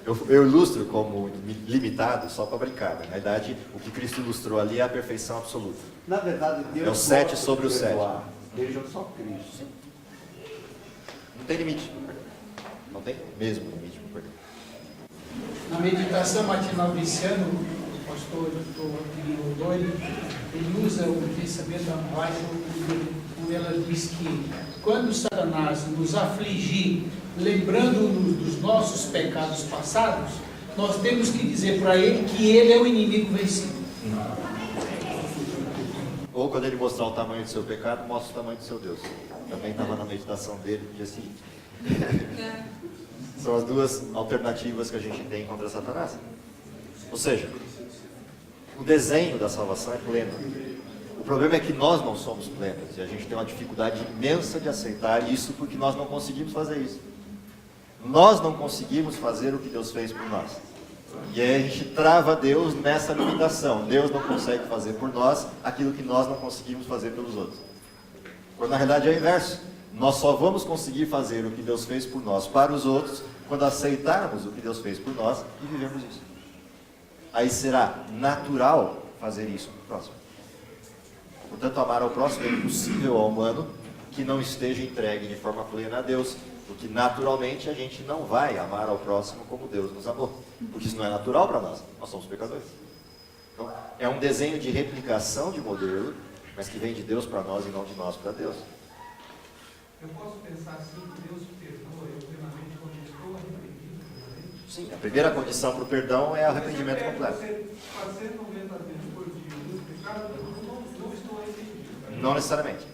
Speaker 3: Eu ilustro como limitado só para brincar. Na verdade, o que Cristo ilustrou ali é a perfeição absoluta.
Speaker 6: Na verdade, Deus
Speaker 3: É o 7
Speaker 6: gosta
Speaker 3: sobre
Speaker 6: de
Speaker 3: o 7.
Speaker 6: perdoar. Vejam só Cristo.
Speaker 3: Não tem limite. Não tem mesmo limite para perdoar.
Speaker 5: Na meditação matinal desse ano, o pastor Dr. Rodolfo, ele usa o pensamento da White, quando ela diz que quando Satanás nos afligir, lembrando-nos dos nossos pecados passados, nós temos que dizer para ele que ele é o inimigo vencido.
Speaker 3: Ou quando ele mostrar o tamanho do seu pecado, mostra o tamanho do seu Deus. Também estava na meditação dele no dia seguinte. São as duas alternativas que a gente tem contra Satanás. Ou seja, o desenho da salvação é pleno. O problema é que nós não somos plenos e a gente tem uma dificuldade imensa de aceitar isso porque nós não conseguimos fazer isso. Nós não conseguimos fazer o que Deus fez por nós. E aí a gente trava Deus nessa limitação. Deus não consegue fazer por nós aquilo que nós não conseguimos fazer pelos outros. Quando na realidade é o inverso. Nós só vamos conseguir fazer o que Deus fez por nós para os outros quando aceitarmos o que Deus fez por nós e vivemos isso. Aí será natural fazer isso para o próximo. Portanto, amar ao próximo é impossível ao humano que não esteja entregue de forma plena a Deus, porque naturalmente a gente não vai amar ao próximo como Deus nos amou, porque isso não é natural para nós somos pecadores. Então, é um desenho de replicação de modelo, mas que vem de Deus para nós e não de nós para Deus.
Speaker 11: Eu posso pensar assim, que Deus perdoa eu plenamente quando eu estou arrependido plenamente?
Speaker 3: Sim, a primeira condição para o perdão é o arrependimento completo.
Speaker 11: Você 490 vezes por dia o mesmo pecado, eu não estou arrependido.
Speaker 3: Não necessariamente.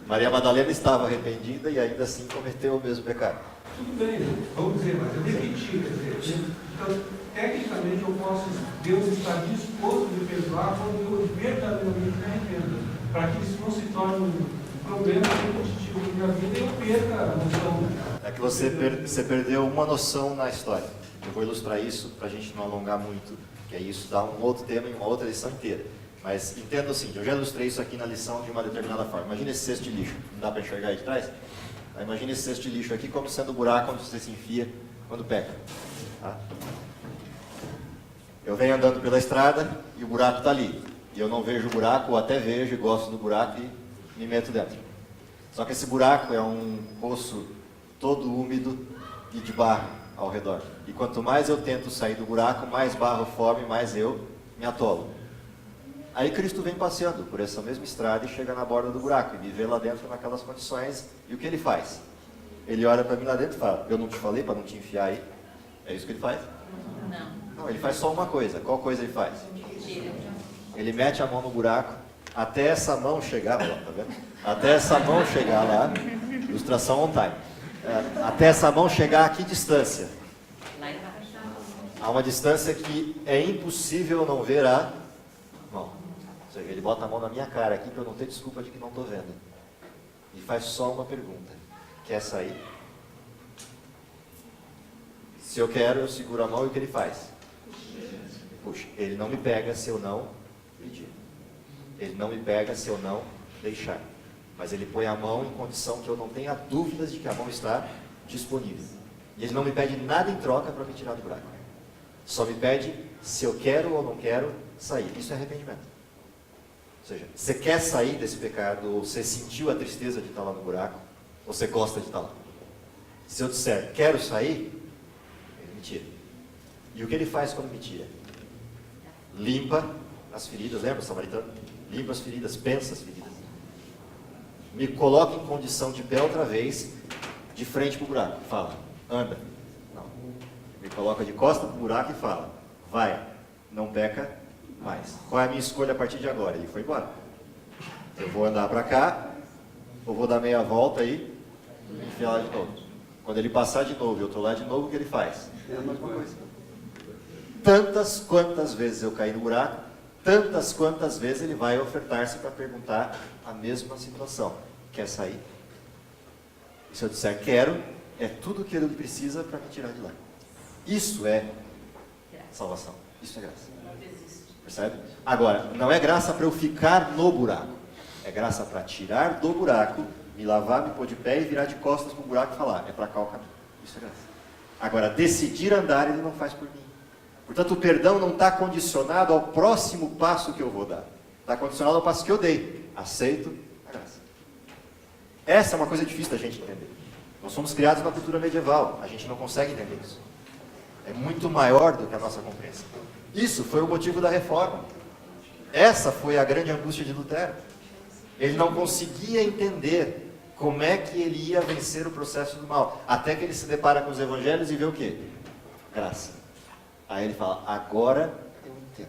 Speaker 3: Maria Madalena estava arrependida e ainda assim cometeu o mesmo pecado.
Speaker 11: Tudo bem, vamos dizer, mas eu repeti, quer dizer, então, tecnicamente eu posso, Deus está disposto a me perdoar quando eu verdadeiramente me arrependo, para que isso não se torne um problema repetitivo na minha vida e eu perca a noção.
Speaker 3: É que você perdeu uma noção na história. Eu vou ilustrar isso para a gente não alongar muito, que aí isso dá um outro tema e uma outra lição inteira. Mas entenda o seguinte, eu já ilustrei isso aqui na lição de uma determinada forma. Imagina esse cesto de lixo, não dá para enxergar aí de trás? Imagina esse cesto de lixo aqui como sendo o buraco onde você se enfia quando peca. Tá? Eu venho andando pela estrada e o buraco está ali. E eu não vejo o buraco, ou até vejo e gosto do buraco e me meto dentro. Só que esse buraco é um poço todo úmido e de barro ao redor. E quanto mais eu tento sair do buraco, mais barro forma e mais eu me atolo. Aí Cristo vem passeando por essa mesma estrada e chega na borda do buraco e me vê lá dentro naquelas condições. E o que ele faz? Ele olha para mim lá dentro e fala, eu não te falei para não te enfiar aí? É isso que ele faz? Não, ele faz só uma coisa. Qual coisa ele faz? Ele mete a mão no buraco até essa mão chegar, tá vendo? Até essa mão chegar lá, ilustração on time. Até essa mão chegar a que distância? A uma distância que é impossível não ver a mão. Ou seja, ele bota a mão na minha cara aqui para eu não ter desculpa de que não estou vendo. E faz só uma pergunta. Quer sair? Se eu quero, eu seguro a mão e o que ele faz? Puxa, ele não me pega se eu não pedir. Ele não me pega se eu não deixar. Mas ele põe a mão em condição que eu não tenha dúvidas de que a mão está disponível. E ele não me pede nada em troca para me tirar do buraco. Só me pede se eu quero ou não quero sair. Isso é arrependimento. seja, você quer sair desse pecado, ou você sentiu a tristeza de estar lá no buraco, ou você gosta de estar lá? Se eu disser, quero sair, ele me tira. E o que ele faz quando me tira? Limpa as feridas, lembra, samaritano? Limpa as feridas, pensa as feridas. Me coloca em condição de pé outra vez, de frente para o buraco. Fala, anda. Não. Me coloca de costa para o buraco e fala, vai, não peca mais. Qual é a minha escolha a partir de agora? Ele foi embora. Eu vou andar para cá, ou vou dar meia volta aí, e enfiar lá de novo. Quando ele passar de novo e eu estou lá de novo, o que ele faz? É a mesma coisa. Tantas quantas vezes eu caí no buraco, tantas quantas vezes ele vai ofertar-se para perguntar a mesma situação. Quer sair? E se eu disser quero, é tudo o que ele precisa para me tirar de lá. Isso é salvação. Isso é graça. Percebe? Agora, não é graça para eu ficar no buraco. É graça para tirar do buraco, me lavar, me pôr de pé e virar de costas para o buraco e falar, é para cá o caminho. Isso é graça. Agora, decidir andar, ele não faz por mim. Portanto, o perdão não está condicionado ao próximo passo que eu vou dar. Está condicionado ao passo que eu dei. Aceito a graça. Essa é uma coisa difícil da gente entender. Nós somos criados na cultura medieval. A gente não consegue entender isso. É muito maior do que a nossa compreensão. Isso foi o motivo da reforma. Essa foi a grande angústia de Lutero. Ele não conseguia entender como é que ele ia vencer o processo do mal. Até que ele se depara com os evangelhos e vê o quê? Graça. Aí ele fala, agora eu entendo.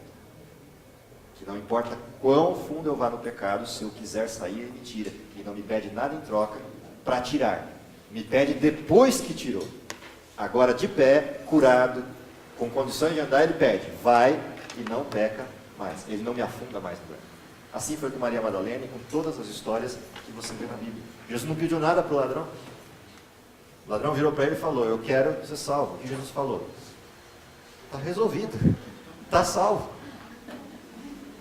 Speaker 3: Que não importa quão fundo eu vá no pecado, se eu quiser sair, ele me tira. E não me pede nada em troca para tirar. Me pede depois que tirou. Agora de pé, curado, com condições de andar, ele pede, vai e não peca mais. Ele não me afunda mais no buraco. Assim foi com Maria Madalena e com todas as histórias que você vê na Bíblia. Jesus não pediu nada para o ladrão. O ladrão virou para ele e falou, eu quero ser salvo. O que Jesus falou? Está resolvido. Está salvo.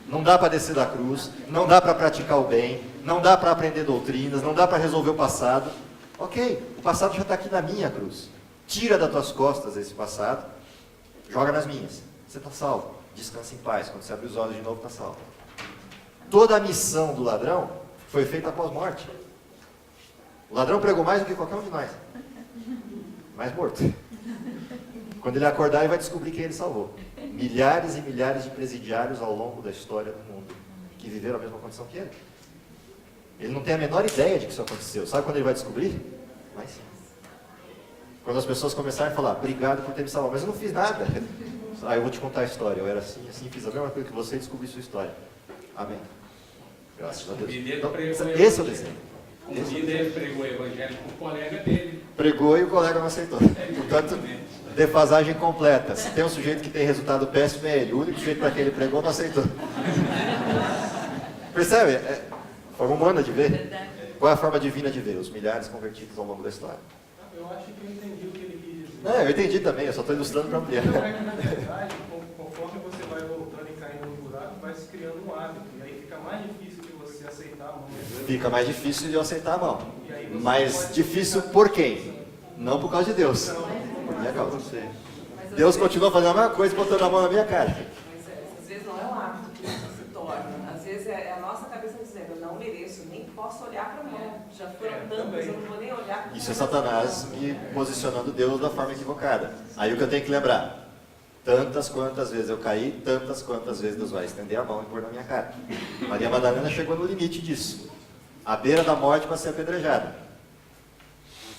Speaker 3: Não dá para descer da cruz, não dá para praticar o bem, não dá para aprender doutrinas, não dá para resolver o passado. Ok, o passado já está aqui na minha cruz. Tira das tuas costas esse passado, joga nas minhas. Você está salvo. Descansa em paz. Quando você abrir os olhos de novo, está salvo. Toda a missão do ladrão foi feita após morte. O ladrão pregou mais do que qualquer um de nós. Mais morto. Quando ele acordar, ele vai descobrir quem ele salvou. Milhares e milhares de presidiários ao longo da história do mundo que viveram a mesma condição que ele. Ele não tem a menor ideia de que isso aconteceu. Sabe quando ele vai descobrir? Vai sim. Quando as pessoas começarem a falar, obrigado por ter me salvado, mas eu não fiz nada. Ah, eu vou te contar a história. Eu era assim, assim, fiz a mesma coisa que você e descobri sua história. Amém. Graças a Deus. Então, esse é o desenho.
Speaker 9: Um dia ele pregou o evangelho para o colega dele.
Speaker 3: Pregou e o colega não aceitou. Portanto, defasagem completa. Se tem um sujeito que tem resultado péssimo, é ele. O único sujeito para quem ele pregou não aceitou. Percebe? É forma humana de ver. Qual é a forma divina de ver? Os milhares convertidos ao longo da história.
Speaker 11: Eu acho que eu entendi o que ele quis dizer.
Speaker 3: Não, eu entendi também, eu só estou ilustrando para ampliar.
Speaker 11: Então, é que na verdade, conforme você vai voltando e caindo no buraco, vai se criando um hábito. E aí fica mais difícil de você aceitar a mão.
Speaker 3: Fica mais difícil de eu aceitar a mão.
Speaker 11: E aí você
Speaker 3: Mas difícil por quem? Não por causa de Deus. Legal. Deus continua fazendo a mesma coisa, botando a mão na minha cara.
Speaker 12: Mas às vezes não é um hábito que isso se torna. Às vezes é a nossa cabeça dizendo, eu não mereço, nem posso olhar para a mão. Já foram tantos, eu não vou nem olhar.
Speaker 3: Isso é Satanás me posicionando Deus da forma equivocada. Aí o que eu tenho que lembrar? Tantas quantas vezes eu caí, tantas quantas vezes Deus vai estender a mão e pôr na minha cara. Maria Madalena chegou no limite disso. À beira da morte para ser apedrejada.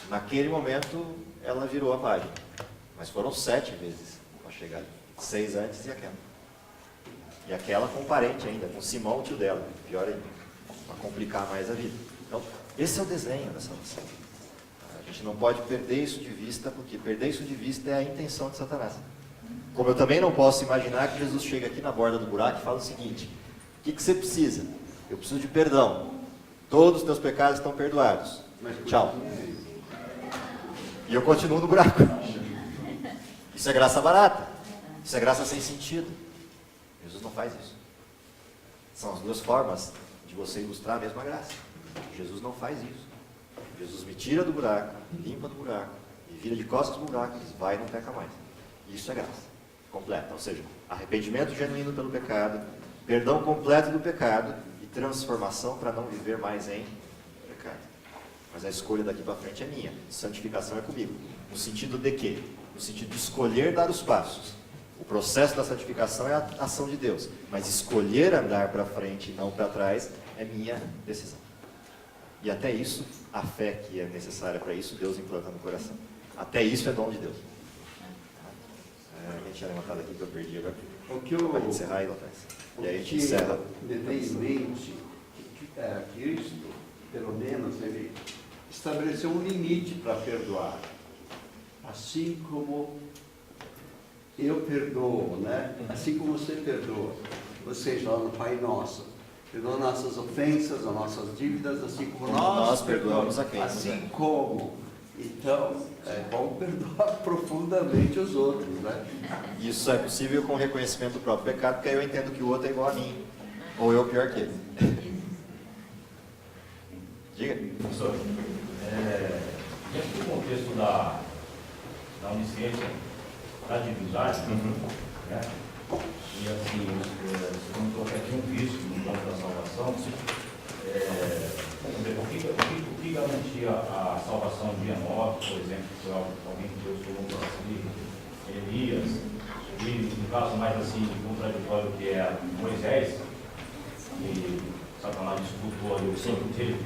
Speaker 3: Naquele momento, ela virou a página. Mas foram 7 vezes para chegar ali. 6 antes e aquela. E aquela com um parente ainda, com Simão, o tio dela. Pior ainda. Para complicar mais a vida. Então, esse é o desenho da salvação. A gente não pode perder isso de vista, porque perder isso de vista é a intenção de Satanás. Como eu também não posso imaginar que Jesus chega aqui na borda do buraco e fala o seguinte, o que você precisa? Eu preciso de perdão. Todos os teus pecados estão perdoados. Tchau. E eu continuo no buraco. Isso é graça barata. Isso é graça sem sentido. Jesus não faz isso. São as duas formas de você ilustrar a mesma graça. Jesus não faz isso. Jesus me tira do buraco, limpa do buraco, e vira de costas do buraco e diz, vai e não peca mais. Isso é graça completa. Ou seja, arrependimento genuíno pelo pecado, perdão completo do pecado, e transformação para não viver mais em pecado. Mas a escolha daqui para frente é minha. Santificação é comigo. No sentido de quê? No sentido de escolher dar os passos. O processo da santificação é a ação de Deus. Mas escolher andar para frente e não para trás é minha decisão. E até isso, a fé que é necessária para isso, Deus implanta no coração. Até isso é dom de Deus. A gente tinha levantado aqui que eu perdi agora.
Speaker 6: O que eu,
Speaker 3: para encerrar aí, Lotais. E aí a gente
Speaker 6: o que
Speaker 3: encerra.
Speaker 6: me vem em mente que Cristo, pelo menos, ele estabeleceu um limite para perdoar. Assim como eu perdoo, né? Assim como você perdoa. Vocês lá no Pai Nosso. Perdoa nossas ofensas, as nossas dívidas, assim como nós perdoamos a quem. Assim como. Então, é bom perdoar profundamente os outros, né?
Speaker 3: Isso é possível com o reconhecimento do próprio pecado, porque aí eu entendo que o outro é igual a mim. Ou eu pior que ele. Diga.
Speaker 13: Professor, dentro do contexto da onisciência, da divindade, né? E assim, você comentou que aqui um vício no plano da salvação, o que garantia a salvação de Enoque, por exemplo, que foi alguém que Deus falou para si, Elias, e no caso mais assim, contraditório que é Moisés, e Satanás disputou ali o santo dele,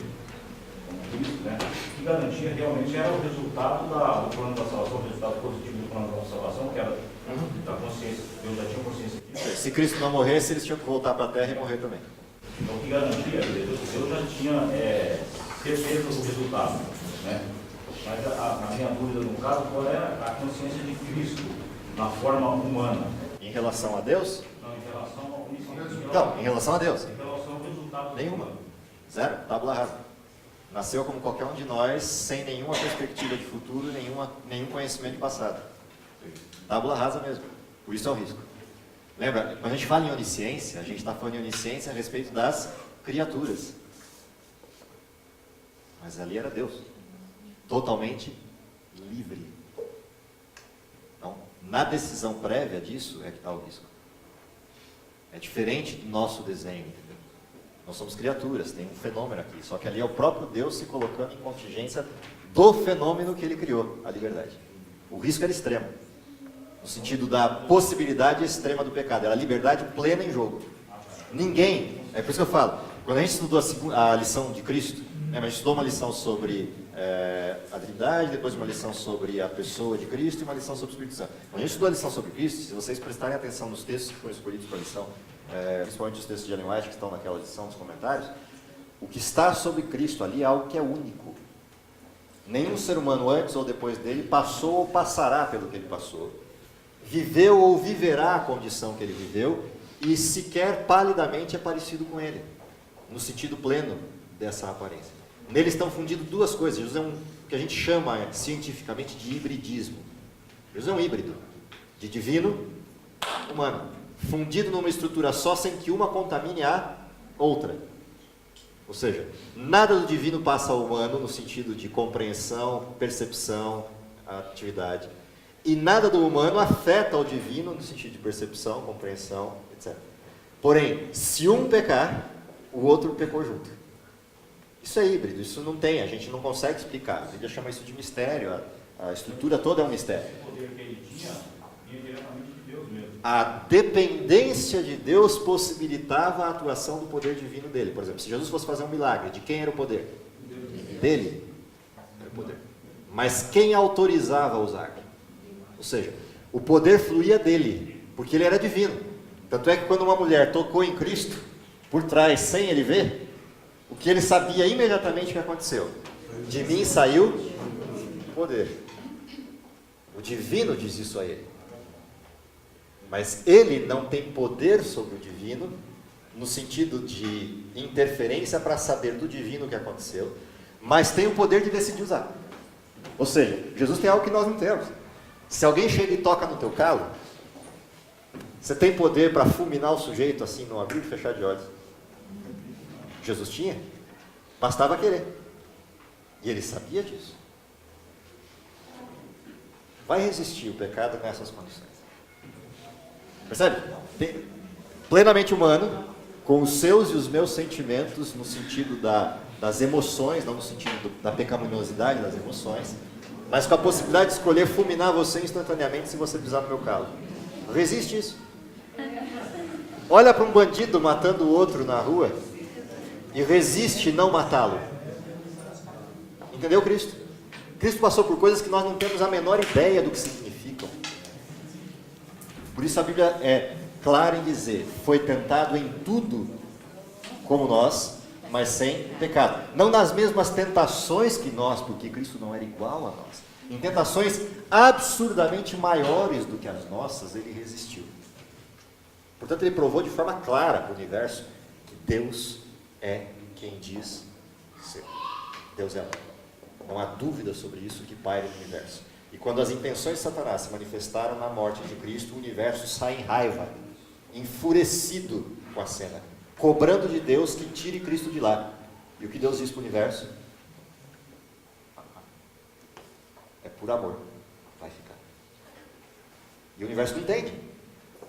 Speaker 13: Cristo, né? Que garantia realmente era o resultado do plano da salvação, o resultado positivo do plano da salvação, que era da consciência. Deus já tinha consciência disso.
Speaker 3: Se Cristo não morresse, eles tinham que voltar para a terra e morrer também.
Speaker 13: Então, o que garantia? Deus já tinha certeza do resultado, né? Mas a minha dúvida no caso, qual era a consciência de Cristo na forma humana?
Speaker 3: Em relação a Deus?
Speaker 13: Não, em relação ao onisciência.
Speaker 3: Não, em relação a Deus.
Speaker 13: Em relação ao resultado.
Speaker 3: Nenhuma. Zero. Tábula rasa. Nasceu como qualquer um de nós, sem nenhuma perspectiva de futuro, nenhum conhecimento de passado. Tábula rasa mesmo. Por isso é o risco. Lembra, quando a gente fala em onisciência, a gente está falando em onisciência a respeito das criaturas. Mas ali era Deus. Totalmente livre. Então, na decisão prévia disso é que está o risco. É diferente do nosso desenho, entendeu? Nós somos criaturas, tem um fenômeno aqui. Só que ali é o próprio Deus se colocando em contingência do fenômeno que ele criou, a liberdade. O risco era extremo. No sentido da possibilidade extrema do pecado. Era a liberdade plena em jogo. Ninguém, é por isso que eu falo, quando a gente estudou a lição de Cristo, né, mas a gente estudou uma lição sobre a divindade, depois uma lição sobre a pessoa de Cristo e uma lição sobre o Espírito Santo. Quando a gente estudou a lição sobre Cristo, se vocês prestarem atenção nos textos que foram escolhidos para a lição, principalmente os textos de Ellen White que estão naquela lição dos comentários, o que está sobre Cristo ali é algo que é único. Nenhum ser humano antes ou depois dele passou ou passará pelo que ele passou. Viveu ou viverá a condição que ele viveu e sequer palidamente é parecido com ele, no sentido pleno dessa aparência. Nele estão fundidas duas coisas. Jesus é o que a gente chama cientificamente de hibridismo. Jesus é um híbrido de divino humano, fundido numa estrutura só sem que uma contamine a outra. Ou seja, nada do divino passa ao humano no sentido de compreensão, percepção, atividade. E nada do humano afeta o divino no sentido de percepção, compreensão, etc. Porém, se um pecar, o outro pecou junto. Isso é híbrido, isso não tem, a gente não consegue explicar. A Bíblia chama isso de mistério, a estrutura toda é um mistério.
Speaker 13: O poder que ele tinha vinha diretamente de Deus mesmo.
Speaker 3: A dependência de Deus possibilitava a atuação do poder divino dele. Por exemplo, se Jesus fosse fazer um milagre, de quem era o poder? Dele. Era o poder. Mas quem autorizava a usar? Ou seja, o poder fluía dele, porque ele era divino. Tanto é que quando uma mulher tocou em Cristo, por trás, sem ele ver, o que ele sabia imediatamente que aconteceu? De mim saiu poder. O divino diz isso a ele. Mas ele não tem poder sobre o divino, no sentido de interferência para saber do divino o que aconteceu, mas tem o poder de decidir usar. Ou seja, Jesus tem algo que nós não temos. Se alguém chega e toca no teu calo, você tem poder para fulminar o sujeito assim, não abrir e fechar de olhos. Jesus tinha, bastava querer. E ele sabia disso. Vai resistir o pecado nessas condições. Percebe? Plenamente humano, com os seus e os meus sentimentos, no sentido das emoções, não no sentido da pecaminosidade das emoções, mas com a possibilidade de escolher fulminar você instantaneamente se você pisar no meu calo. Resiste isso. Olha para um bandido matando o outro na rua e resiste não matá-lo. Entendeu, Cristo? Cristo passou por coisas que nós não temos a menor ideia do que significam. Por isso a Bíblia é clara em dizer, foi tentado em tudo como nós, mas sem pecado. Não nas mesmas tentações que nós, porque Cristo não era igual a nós. Em tentações absurdamente maiores do que as nossas, ele resistiu. Portanto, ele provou de forma clara para o universo que Deus é quem diz ser. Deus é amor. Não há dúvida sobre isso que paira no universo. E quando as intenções de Satanás se manifestaram na morte de Cristo, o universo sai em raiva, enfurecido com a cena, cobrando de Deus que tire Cristo de lá. E o que Deus diz para o universo? É por amor, vai ficar. E o universo não entende.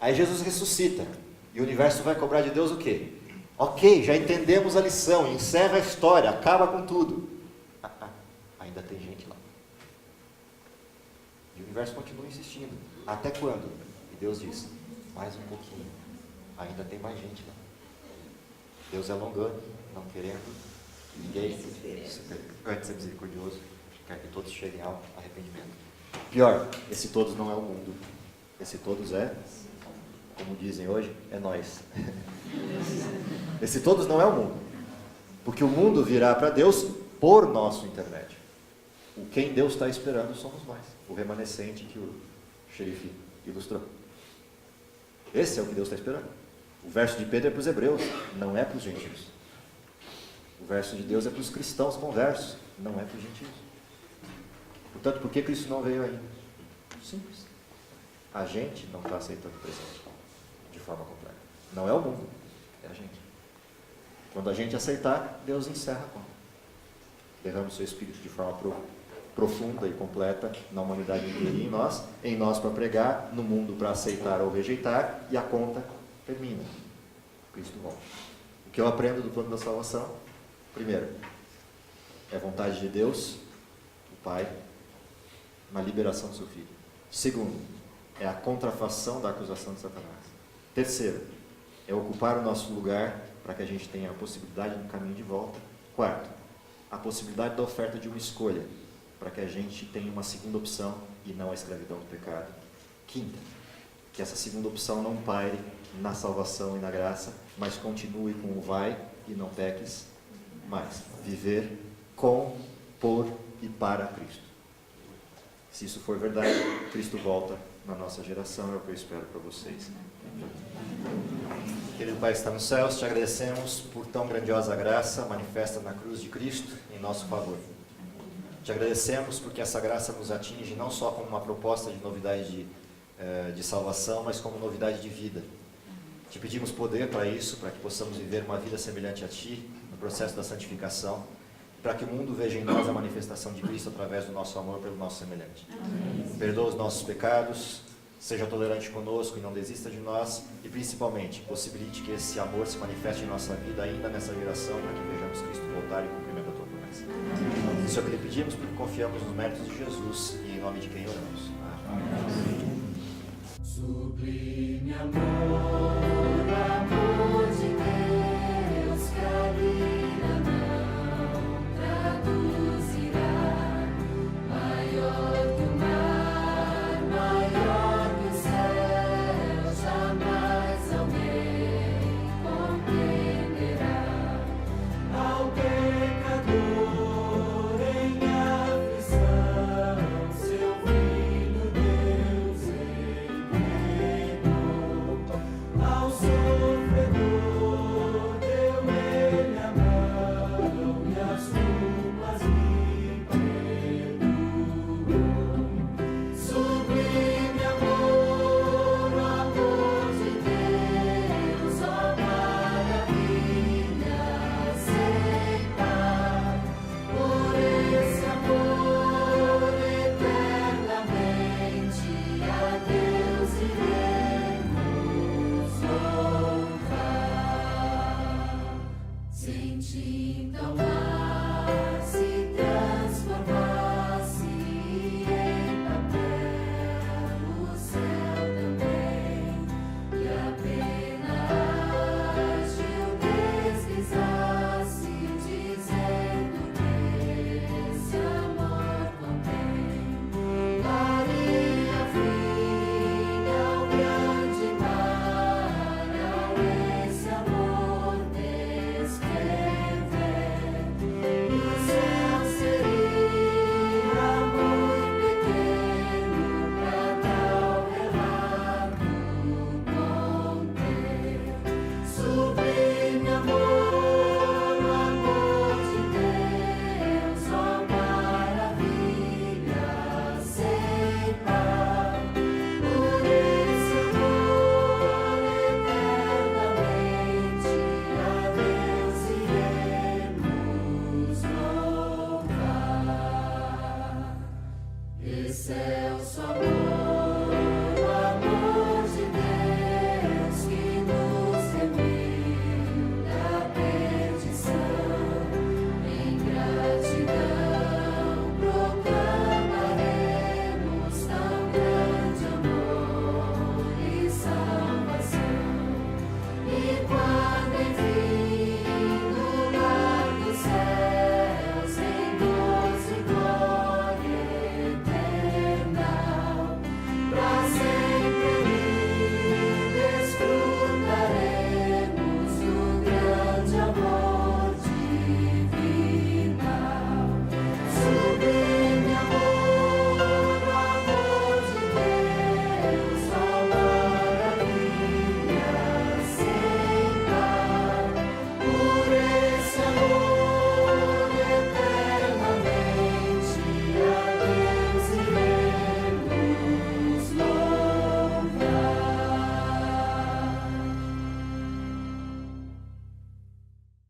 Speaker 3: Aí Jesus ressuscita, e o universo vai cobrar de Deus o quê? Ok, já entendemos a lição, encerra a história, acaba com tudo. Ainda tem gente lá. E o universo continua insistindo. Até quando? E Deus diz, mais um pouquinho, ainda tem mais gente lá. Deus é longânimo, não querendo que ninguém se perca. Antes é misericordioso, quer que todos cheguem ao arrependimento. Pior, esse todos não é o mundo. Esse todos é, como dizem hoje, é nós. Esse todos não é o mundo. Porque o mundo virá para Deus por nosso intermédio. O quem Deus está esperando somos nós. O remanescente que o xerife ilustrou. Esse é o que Deus está esperando. O verso de Pedro é para os hebreus, não é para os gentios. O verso de Deus é para os cristãos conversos, não é para os gentios. Portanto, por que Cristo não veio ainda? Simples. A gente não está aceitando o presente de forma completa. Não é o mundo, é a gente. Quando a gente aceitar, Deus encerra a conta. Derrama o seu Espírito de forma profunda e completa na humanidade inteira e em nós para pregar, no mundo para aceitar ou rejeitar, e a conta termina. Cristo volta. O que eu aprendo do plano da salvação? Primeiro, é a vontade de Deus, o Pai, na liberação do seu Filho. Segundo, é a contrafação da acusação de Satanás. Terceiro, é ocupar o nosso lugar para que a gente tenha a possibilidade do caminho de volta. Quarto, a possibilidade da oferta de uma escolha, para que a gente tenha uma segunda opção e não a escravidão do pecado. Quinta, que essa segunda opção não paire na salvação e na graça, mas continue com o vai e não peques mais. Viver com, por e para Cristo. Se isso for verdade, Cristo volta na nossa geração, é o que eu espero para vocês. Querido Pai que está nos céus, te agradecemos por tão grandiosa graça manifesta na cruz de Cristo em nosso favor. Te agradecemos porque essa graça nos atinge não só como uma proposta de novidade de salvação, mas como novidade de vida. Te pedimos poder para isso, para que possamos viver uma vida semelhante a Ti, no processo da santificação, para que o mundo veja em nós a manifestação de Cristo através do nosso amor pelo nosso semelhante. Perdoa os nossos pecados, seja tolerante conosco e não desista de nós, e principalmente, possibilite que esse amor se manifeste em nossa vida ainda nessa geração, para que vejamos Cristo voltar e cumprimento a Tua promessa. Isso é o que lhe pedimos, porque confiamos nos méritos de Jesus e em nome de quem oramos. Amém. Sublime amor.